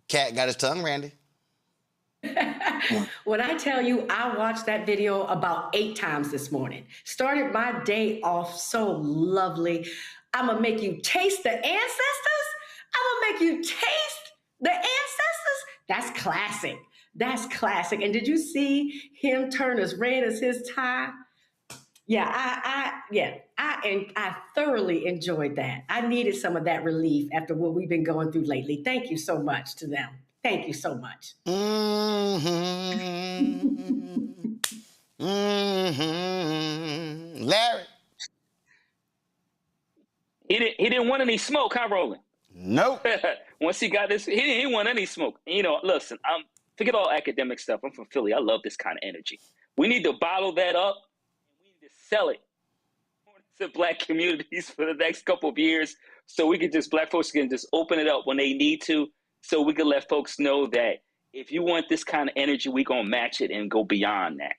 Cat got his tongue, Randy. When I tell you, I watched that video about 8 times this morning. Started my day off so lovely. I'm gonna make you taste the ancestors. I'm gonna make you taste the ancestors. That's classic. That's classic. And did you see him turn as red as his tie? Yeah, I thoroughly enjoyed that. I needed some of that relief after what we've been going through lately. Thank you so much to them. Thank you so much. Larry. He didn't want any smoke, huh, Roland? Nope. Once he got this, he didn't want any smoke. You know, listen, forget all academic stuff. I'm from Philly. I love this kind of energy. We need to bottle that up and we need to sell it to Black communities for the next couple of years, so we can Black folks can just open it up when they need to, so we can let folks know that if you want this kind of energy, we're going to match it and go beyond that.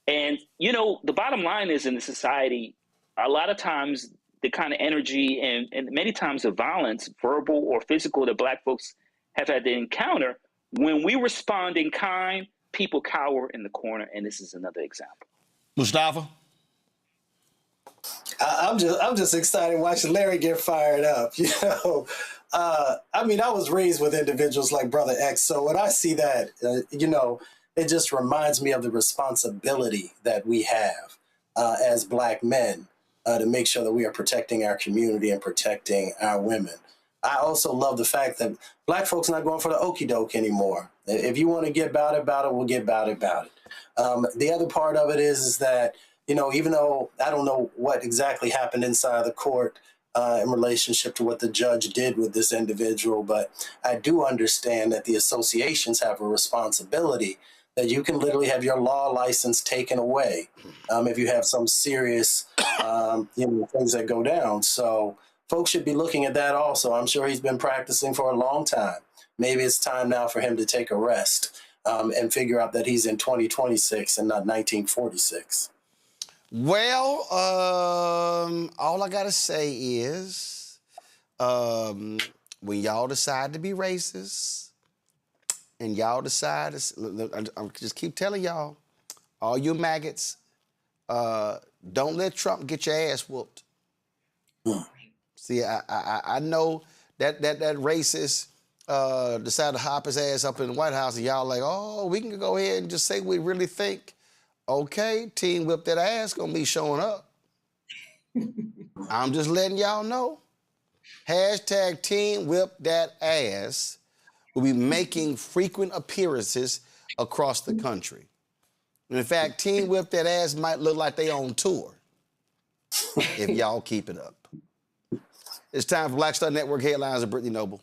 And, you know, the bottom line is in the society, a lot of times the kind of energy and many times the violence, verbal or physical, that Black folks have had to encounter, when we respond in kind, people cower in the corner. And this is another example. Mustafa? I'm just excited watching Larry get fired up. You know, I mean, I was raised with individuals like Brother X. So when I see that, you know, it just reminds me of the responsibility that we have as Black men to make sure that we are protecting our community and protecting our women. I also love the fact that Black folks are not going for the okie doke anymore. If you want to get about it, we'll get about it. The other part of it is that, you know, even though I don't know what exactly happened inside the court in relationship to what the judge did with this individual, but I do understand that the associations have a responsibility that you can literally have your law license taken away if you have some serious you know, things that go down. So folks should be looking at that also. I'm sure he's been practicing for a long time. Maybe it's time now for him to take a rest and figure out that he's in 2026 and not 1946. Well, all I gotta say is, when y'all decide to be racist, and y'all decide, I just keep telling y'all, all you maggots, don't let Trump get your ass whooped. See, I know that racist decided to hop his ass up in the White House, and y'all like, oh, we can go ahead and just say we really think. Okay, Team Whip That Ass gonna be showing up. I'm just letting y'all know. Hashtag Team Whip That Ass will be making frequent appearances across the country. And in fact, Team Whip That Ass might look like they on tour if y'all keep it up. It's time for Black Star Network headlines with Brittany Noble.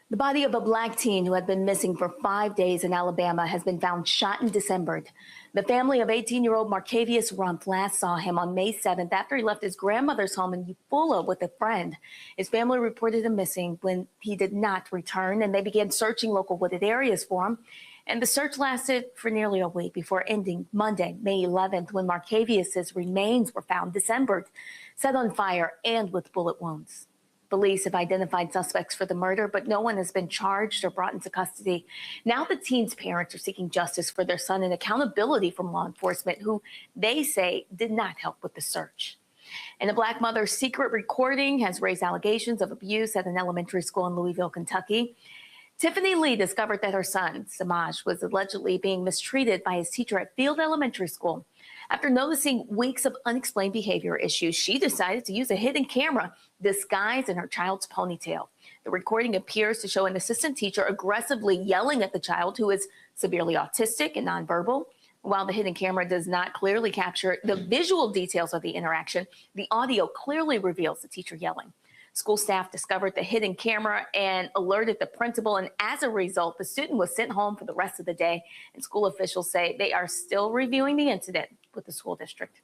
The body of a Black teen who had been missing for 5 days in Alabama has been found shot and dismembered. The family of 18-year-old Marcavius Rumpf last saw him on May 7th after he left his grandmother's home in Eufaula with a friend. His family reported him missing when he did not return, and they began searching local wooded areas for him. And the search lasted for nearly a week before ending Monday, May 11th, when Marcavius's remains were found dismembered, set on fire, and with bullet wounds. Police have identified suspects for the murder, but no one has been charged or brought into custody. Now the teen's parents are seeking justice for their son and accountability from law enforcement, who they say did not help with the search. And a Black mother's secret recording has raised allegations of abuse at an elementary school in Louisville, Kentucky. Tiffany Lee discovered that her son, Samaj, was allegedly being mistreated by his teacher at Field Elementary School. After noticing weeks of unexplained behavior issues, she decided to use a hidden camera disguised in her child's ponytail. The recording appears to show an assistant teacher aggressively yelling at the child, who is severely autistic and nonverbal. While the hidden camera does not clearly capture the visual details of the interaction, the audio clearly reveals the teacher yelling. School staff discovered the hidden camera and alerted the principal, and as a result, the student was sent home for the rest of the day. And school officials say they are still reviewing the incident with the school district.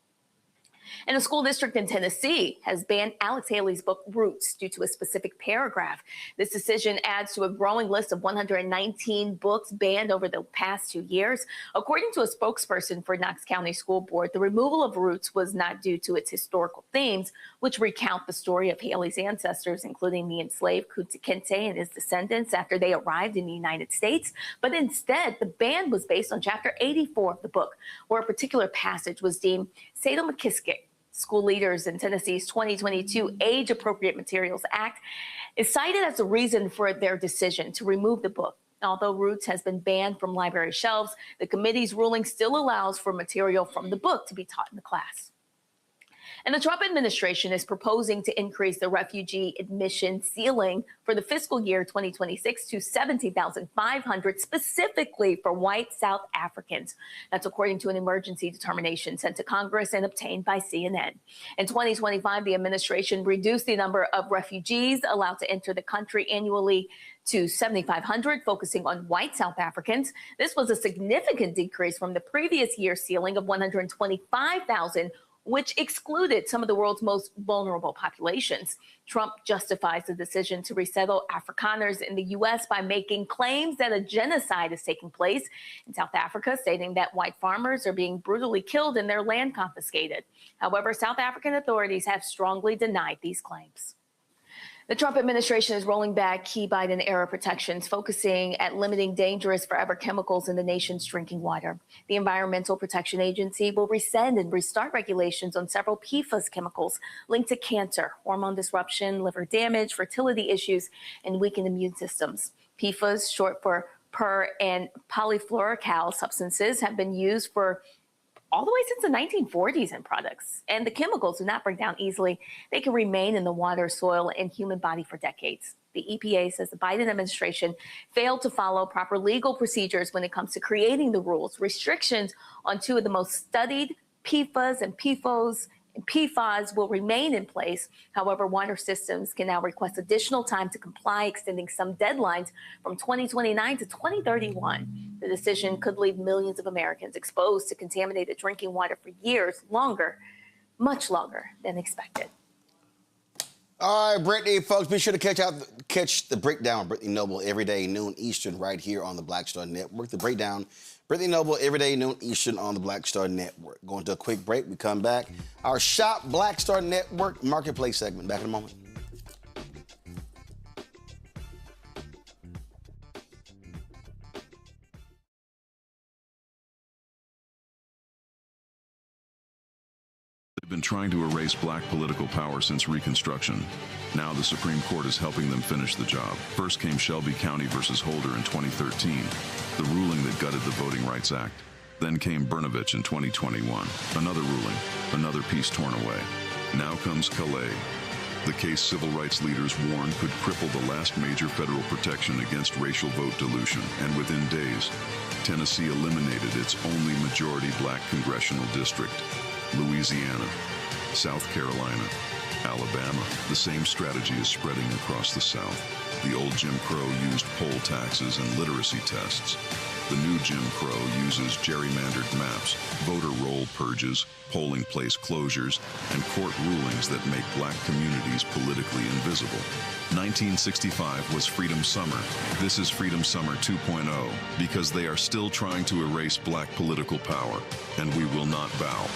And a school district in Tennessee has banned Alex Haley's book Roots due to a specific paragraph. This decision adds to a growing list of 119 books banned over the past 2 years. According to a spokesperson for Knox County School Board, the removal of Roots was not due to its historical themes, which recount the story of Haley's ancestors, including the enslaved Kunta Kinte and his descendants after they arrived in the United States. But instead, the ban was based on Chapter 84 of the book, where a particular passage was deemed sadomasochistic. School leaders in Tennessee's 2022 Age-Appropriate Materials Act is cited as a reason for their decision to remove the book. Although Roots has been banned from library shelves, the committee's ruling still allows for material from the book to be taught in the class. And the Trump administration is proposing to increase the refugee admission ceiling for the fiscal year 2026 to 17,500, specifically for white South Africans. That's according to an emergency determination sent to Congress and obtained by CNN. In 2025, the administration reduced the number of refugees allowed to enter the country annually to 7,500, focusing on white South Africans. This was a significant decrease from the previous year's ceiling of 125,000, which excluded some of the world's most vulnerable populations. Trump justifies the decision to resettle Afrikaners in the U.S. by making claims that a genocide is taking place in South Africa, stating that white farmers are being brutally killed and their land confiscated. However, South African authorities have strongly denied these claims. The Trump administration is rolling back key Biden-era protections, focusing at limiting dangerous forever chemicals in the nation's drinking water. The Environmental Protection Agency will rescind and restart regulations on several PFAS chemicals linked to cancer, hormone disruption, liver damage, fertility issues, and weakened immune systems. PFAS, short for per and polyfluoroalkyl substances, have been used for all the way since the 1940s in products. And the chemicals do not break down easily. They can remain in the water, soil, and human body for decades. The EPA says the Biden administration failed to follow proper legal procedures when it comes to creating the rules. Restrictions on two of the most studied PFAS and PFAS will remain in place. However, water systems can now request additional time to comply, extending some deadlines from 2029 to 2031. The decision could leave millions of Americans exposed to contaminated drinking water for years longer, much longer than expected. All right, Brittany, folks, be sure to catch the breakdown of Brittany Noble every day, noon Eastern, right here on the Black Star Network. The breakdown, Brittany Noble every day, noon Eastern on the Black Star Network. Going to a quick break. We come back. Our Shop Black Star Network Marketplace segment. Back in a moment. They've been trying to erase black political power since Reconstruction. Now the Supreme Court is helping them finish the job. First came Shelby County versus Holder in 2013, the ruling that gutted the Voting Rights Act. Then came Brnovich in 2021, another ruling, another piece torn away. Now comes Calais, the case civil rights leaders warned could cripple the last major federal protection against racial vote dilution. And within days, Tennessee eliminated its only majority black congressional district. Louisiana, South Carolina, Alabama. The same strategy is spreading across the South. The old Jim Crow used poll taxes and literacy tests. The new Jim Crow uses gerrymandered maps, voter roll purges, polling place closures, and court rulings that make black communities politically invisible. 1965 was Freedom Summer. This is Freedom Summer 2.0, because they are still trying to erase black political power, and we will not bow.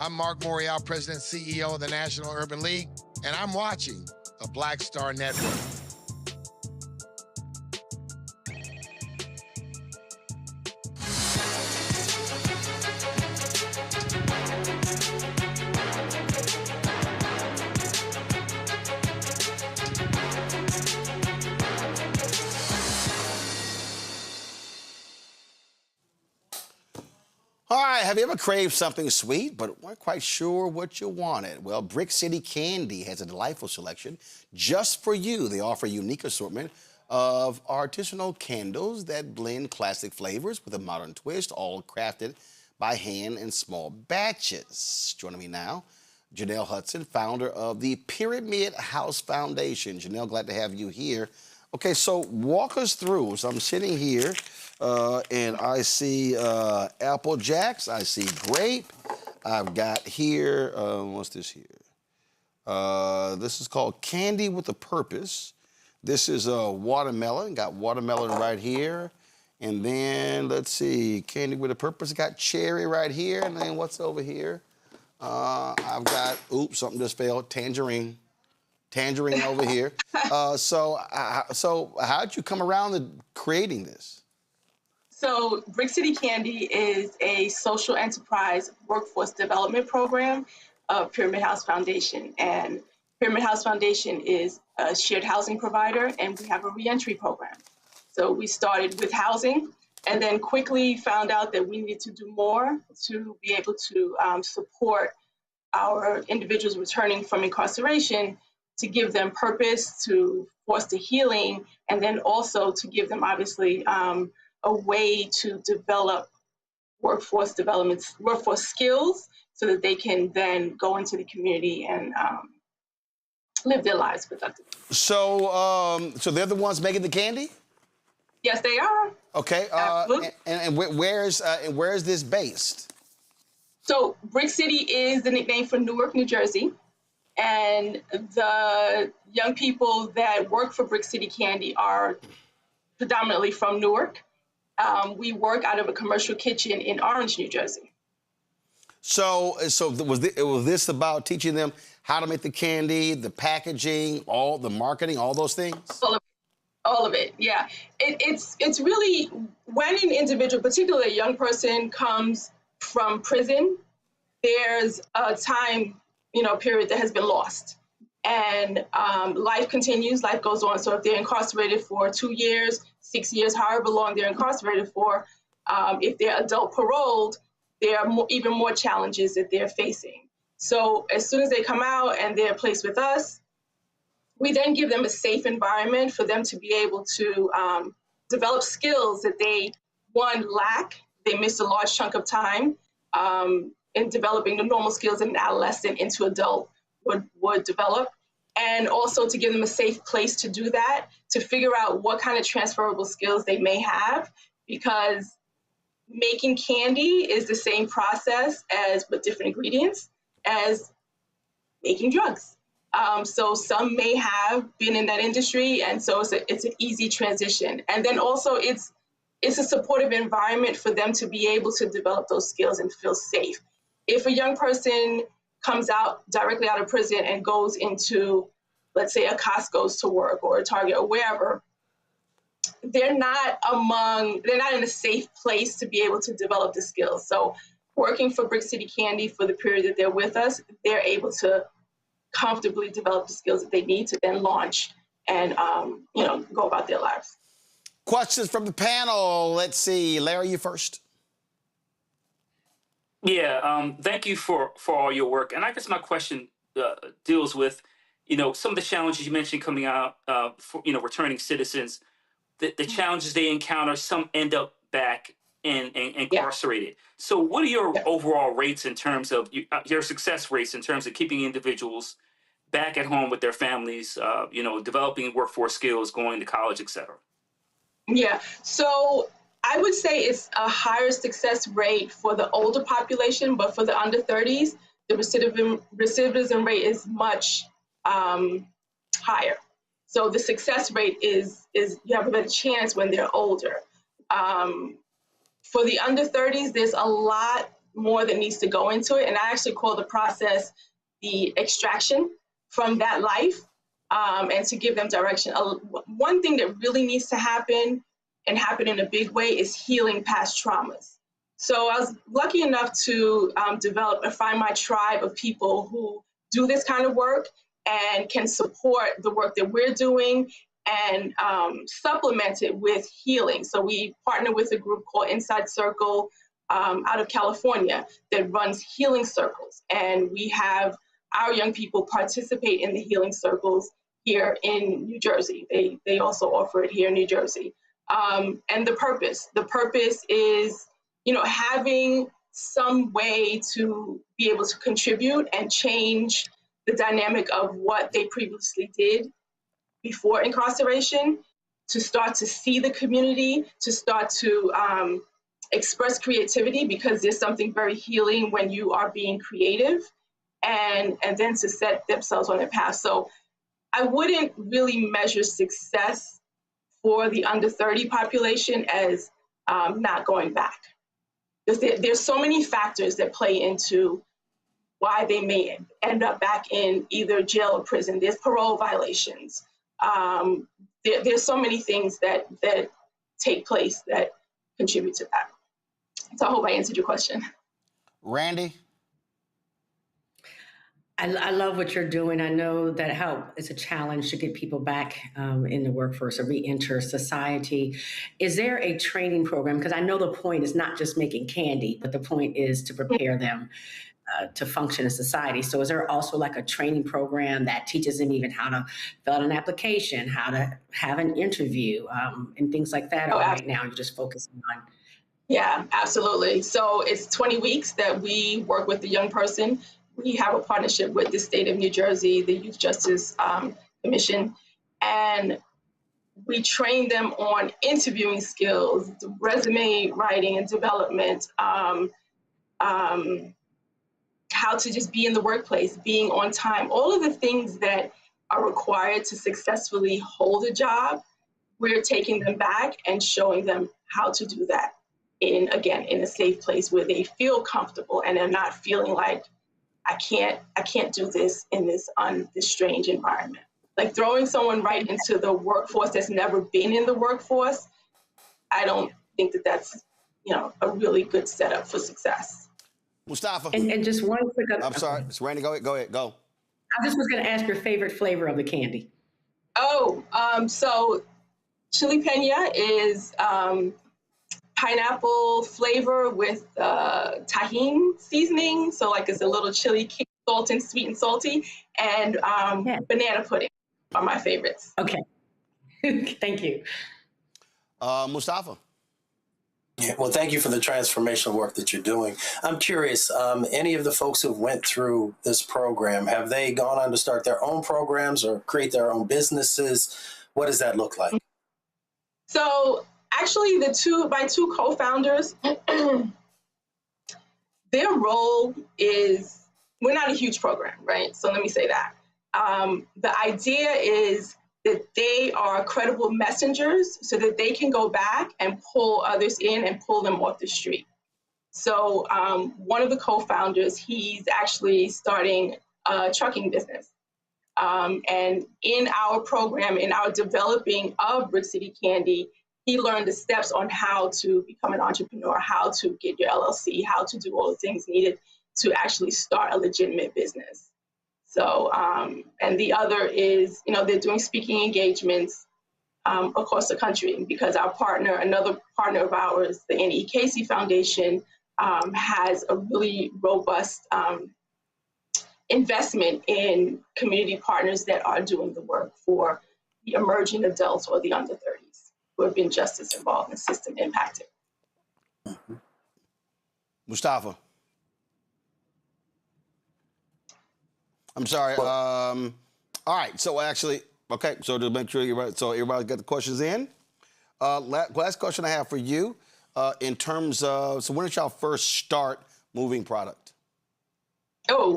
I'm Mark Morial, President and CEO of the National Urban League, and I'm watching the Black Star Network. All right, have you ever craved something sweet but weren't quite sure what you wanted? Well, Brick City Candy has a delightful selection just for you. They offer a unique assortment of artisanal candles that blend classic flavors with a modern twist, all crafted by hand in small batches. Joining me now, Janelle Hudson, founder of the Pyramid House Foundation. Janelle, glad to have you here. Okay, so walk us through. So I'm sitting here, and I see Apple Jacks, I see grape. I've got here, what's this here? This is called Candy with a Purpose. This is watermelon, got watermelon right here. And then, let's see, Candy with a Purpose. Got cherry right here, and then what's over here? I've got, oops, something just fell, tangerine over here. So how'd you come around to creating this? So Brick City Candy is a social enterprise workforce development program of Pyramid House Foundation. And Pyramid House Foundation is a shared housing provider, and we have a reentry program. So we started with housing and then quickly found out that we needed to do more to be able to support our individuals returning from incarceration, to give them purpose, to foster healing, and then also to give them, obviously, a way to develop workforce skills so that they can then go into the community and live their lives productively. So, so they're the ones making the candy? Yes, they are. Okay. And where is this based? So Brick City is the nickname for Newark, New Jersey. And the young people that work for Brick City Candy are predominantly from Newark. We work out of a commercial kitchen in Orange, New Jersey. So was this about teaching them how to make the candy, the packaging, all the marketing, all those things? All of it, yeah. It's really when an individual, particularly a young person, comes from prison, there's a time, period that has been lost. And life continues, life goes on. So if they're incarcerated for 2 years, 6 years, however long they're incarcerated for, if they're adult paroled, there are even more challenges that they're facing. So as soon as they come out and they're placed with us, we then give them a safe environment for them to be able to develop skills that they, one, lack. They miss a large chunk of time in developing the normal skills that an adolescent into adult would develop. And also to give them a safe place to do that, to figure out what kind of transferable skills they may have, because making candy is the same process with different ingredients as making drugs. So some may have been in that industry, and so it's an easy transition. And then also it's a supportive environment for them to be able to develop those skills and feel safe. If a young person comes out directly out of prison and goes into, let's say, a Costco's to work or a Target or wherever, they're not in a safe place to be able to develop the skills. So working for Brick City Candy for the period that they're with us, they're able to comfortably develop the skills that they need to then launch and go about their lives. Questions from the panel. Let's see, Larry, you first. Yeah, thank you for all your work. And I guess my question deals with, some of the challenges you mentioned coming out for, returning citizens, the challenges they encounter. Some end up back and incarcerated. So what are your overall rates in terms of your success rates in terms of keeping individuals back at home with their families, developing workforce skills, going to college, et cetera? Yeah, so I would say it's a higher success rate for the older population, but for the under 30s, the recidivism rate is much higher. So the success rate is you have a better chance when they're older. For the under 30s, there's a lot more that needs to go into it. And I actually call the process the extraction from that life and to give them direction. One thing that really needs to happen and happen in a big way is healing past traumas. So I was lucky enough to develop and find my tribe of people who do this kind of work and can support the work that we're doing and supplement it with healing. So we partner with a group called Inside Circle, out of California that runs healing circles. And we have our young people participate in the healing circles here in New Jersey. They also offer it here in New Jersey. And the purpose is, having some way to be able to contribute and change the dynamic of what they previously did before incarceration, to start to see the community, to start to express creativity, because there's something very healing when you are being creative, and then to set themselves on their path. So I wouldn't really measure success for the under 30 population as not going back. Because there's so many factors that play into why they may end up back in either jail or prison. There's parole violations. There's so many things that take place that contribute to that. So I hope I answered your question. Randy? I love what you're doing. I know that it's a challenge to get people back in the workforce or re-enter society. Is there a training program? Because I know the point is not just making candy, but the point is to prepare them to function in society. So is there also like a training program that teaches them even how to fill out an application, how to have an interview, and things like that? Or right now you're just focusing on? Yeah, absolutely. So it's 20 weeks that we work with the young person. We have a partnership with the state of New Jersey, the Youth Justice Commission, and we train them on interviewing skills, resume writing and development, how to just be in the workplace, being on time, all of the things that are required to successfully hold a job. We're taking them back and showing them how to do that in a safe place where they feel comfortable and they're not feeling like, I can't do this in this strange environment. Like throwing someone right into the workforce that's never been in the workforce, I don't think that that's, a really good setup for success. Mustafa. And just one quick. I'm sorry, Ms. Randy, go ahead. I just was going to ask your favorite flavor of the candy. So chili pena is pineapple flavor with tahini seasoning. So like it's a little chili, kick, salt and sweet and salty. And banana pudding are my favorites. Okay. Thank you. Mustafa. Yeah, well, thank you for the transformational work that you're doing. I'm curious, any of the folks who went through this program, have they gone on to start their own programs or create their own businesses? What does that look like? So actually, my two co-founders, their role is, we're not a huge program, right? So let me say that. The idea is that they are credible messengers so that they can go back and pull others in and pull them off the street. So one of the co-founders, he's actually starting a trucking business. And in our program, in our developing of Brick City Candy, he learned the steps on how to become an entrepreneur, how to get your LLC, how to do all the things needed to actually start a legitimate business. So, and the other is, they're doing speaking engagements across the country, because our partner, another partner of ours, the NAACP Foundation, has a really robust investment in community partners that are doing the work for the emerging adults or the under 30s who have been just as involved and system impacted. Mustafa. I'm sorry. All right. So actually, okay. So to make sure everybody got the questions in. Last question I have for you, in terms of, so when did y'all first start moving product?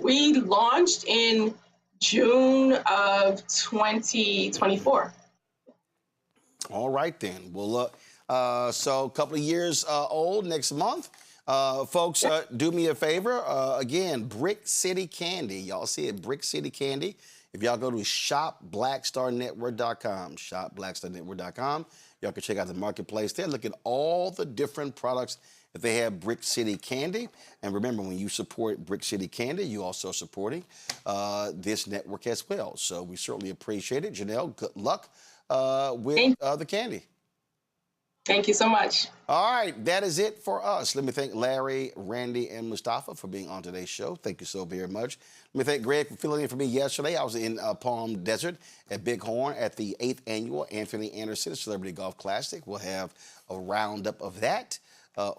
We launched in June of 2024. All right then. Well, so a couple of years old next month. Folks, do me a favor. Again, Brick City Candy. Y'all see it, Brick City Candy. If y'all go to shopblackstarnetwork.com, shopblackstarnetwork.com, y'all can check out the marketplace there. Look at all the different products that they have Brick City Candy. And remember, when you support Brick City Candy, you also supporting this network as well. So we certainly appreciate it. Janelle, good luck with the candy. Thank you so much. All right, that is it for us. Let me thank Larry, Randy, and Mustafa for being on today's show. Thank you so very much. Let me thank Greg for filling in for me yesterday. I was in Palm Desert at Bighorn at the 8th Annual Anthony Anderson Celebrity Golf Classic. We'll have a roundup of that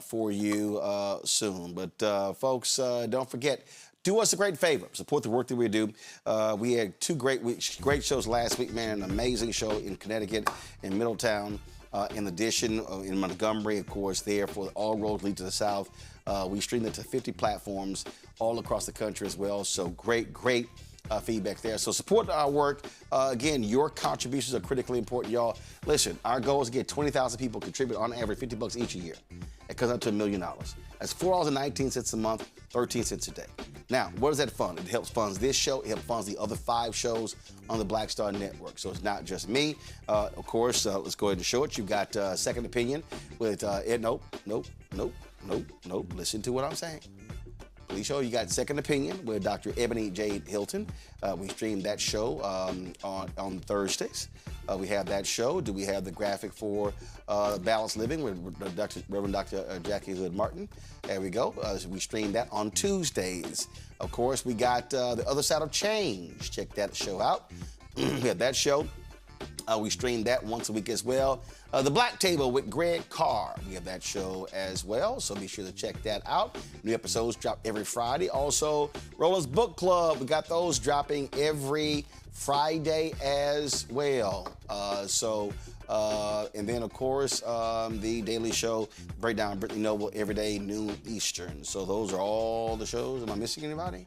for you soon. But folks, don't forget, do us a great favor. Support the work that we do. We had two great shows last week, man. An amazing show in Connecticut, in Middletown. In addition, in Montgomery, of course, there for All Roads Lead to the South. We streamed it to 50 platforms all across the country as well. So great feedback there. So support our work. Again, your contributions are critically important, y'all. Listen, our goal is to get 20,000 people contribute on average $50 each a year. It comes up to $1 million. That's $4.19 a month, 13 cents a day. Now, what does that fund? It helps fund this show. It helps fund the other 5 shows on the Black Star Network. So it's not just me. Of course, let's go ahead and show it. You've got Second Opinion with Ed. Nope. Listen to what I'm saying. Please show you got Second Opinion with Dr. Ebony Jade Hilton. We stream that show on Thursdays. We have that show. Do we have the graphic for Balanced Living with Reverend Dr. Jackie Hood Martin? There we go. We stream that on Tuesdays. Of course, we got The Other Side of Change. Check that show out. We have that show. We stream that once a week as well. The Black Table with Greg Carr. We have that show as well, so be sure to check that out. New episodes drop every Friday. Also, Roland's Book Club. We got those dropping every Friday as well. And then, of course, the Daily Show, Breakdown Brittany Noble, every day, noon Eastern. So those are all the shows. Am I missing anybody?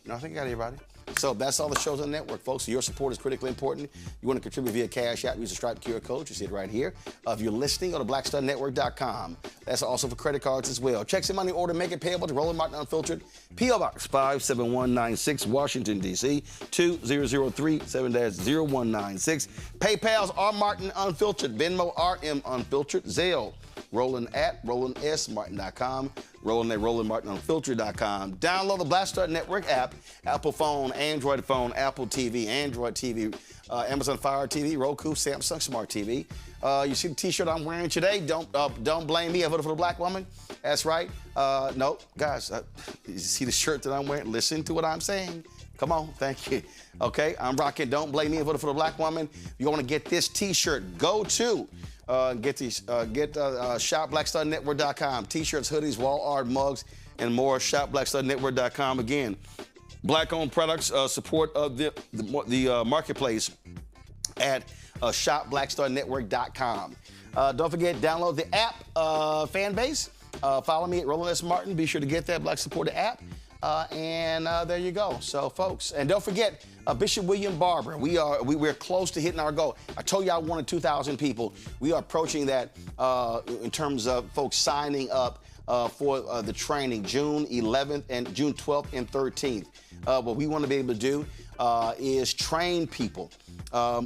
No, I think I got everybody. So that's all the shows on the network, folks. So your support is critically important. You want to contribute via Cash App, use the Stripe QR code. You see it right here. If you're listening, go to blackstarnetwork.com. That's also for credit cards as well. Checks and money order, make it payable to Roland Martin Unfiltered, P.O. Box 57196, Washington, D.C. 20037-0196. PayPal's R. Martin Unfiltered, Venmo RM Unfiltered, Zelle, Roland at RolandSMartin.com. Roland at RolandMartinUnfiltered.com. Download the Black Star Network app, Apple phone, Android phone, Apple TV, Android TV, Amazon Fire TV, Roku, Samsung Smart TV. You see the T-shirt I'm wearing today? Don't blame me. I voted for the black woman. That's right. No, guys, you see the shirt that I'm wearing? Listen to what I'm saying. Come on, thank you. Okay, I'm rocking Don't Blame Me. I voted for the black woman. If you want to get this T-shirt, go to shopblackstarnetwork.com. T-shirts, hoodies, wall art, mugs, and more. Shopblackstarnetwork.com. Again, black-owned products, support of the marketplace at shopblackstarnetwork.com. Don't forget, download the app, fan base. Follow me at Roland S. Martin. Be sure to get that Black Supporter app. And there you go. So, folks, and don't forget, Bishop William Barber. We're close to hitting our goal. I told you I wanted 2,000 people. We are approaching that in terms of folks signing up for the training June 11th and June 12th and 13th. What we want to be able to do is train people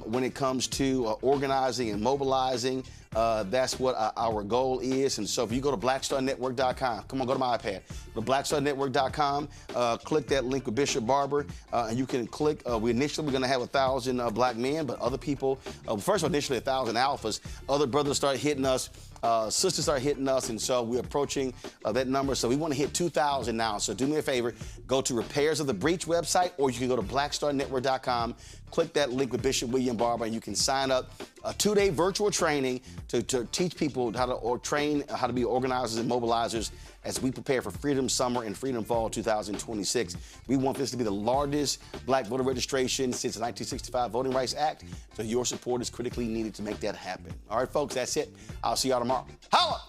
when it comes to organizing and mobilizing. That's what our goal is. And so if you go to blackstarnetwork.com, come on, go to my iPad, go to blackstarnetwork.com, click that link with Bishop Barber, and you can click. We're going to have 1,000 black men, but other people, first of all, initially 1,000 alphas. Other brothers start hitting us. Sisters start hitting us, and so we're approaching that number. So we want to hit 2,000 now. So do me a favor, go to Repairs of the Breach website, or you can go to blackstarnetwork.com, click that link with Bishop William Barber, and you can sign up a 2-day virtual training to teach people how to train how to be organizers and mobilizers as we prepare for Freedom Summer and Freedom Fall 2026. We want this to be the largest black voter registration since the 1965 Voting Rights Act. So your support is critically needed to make that happen. All right, folks, that's it. I'll see y'all tomorrow. Holla!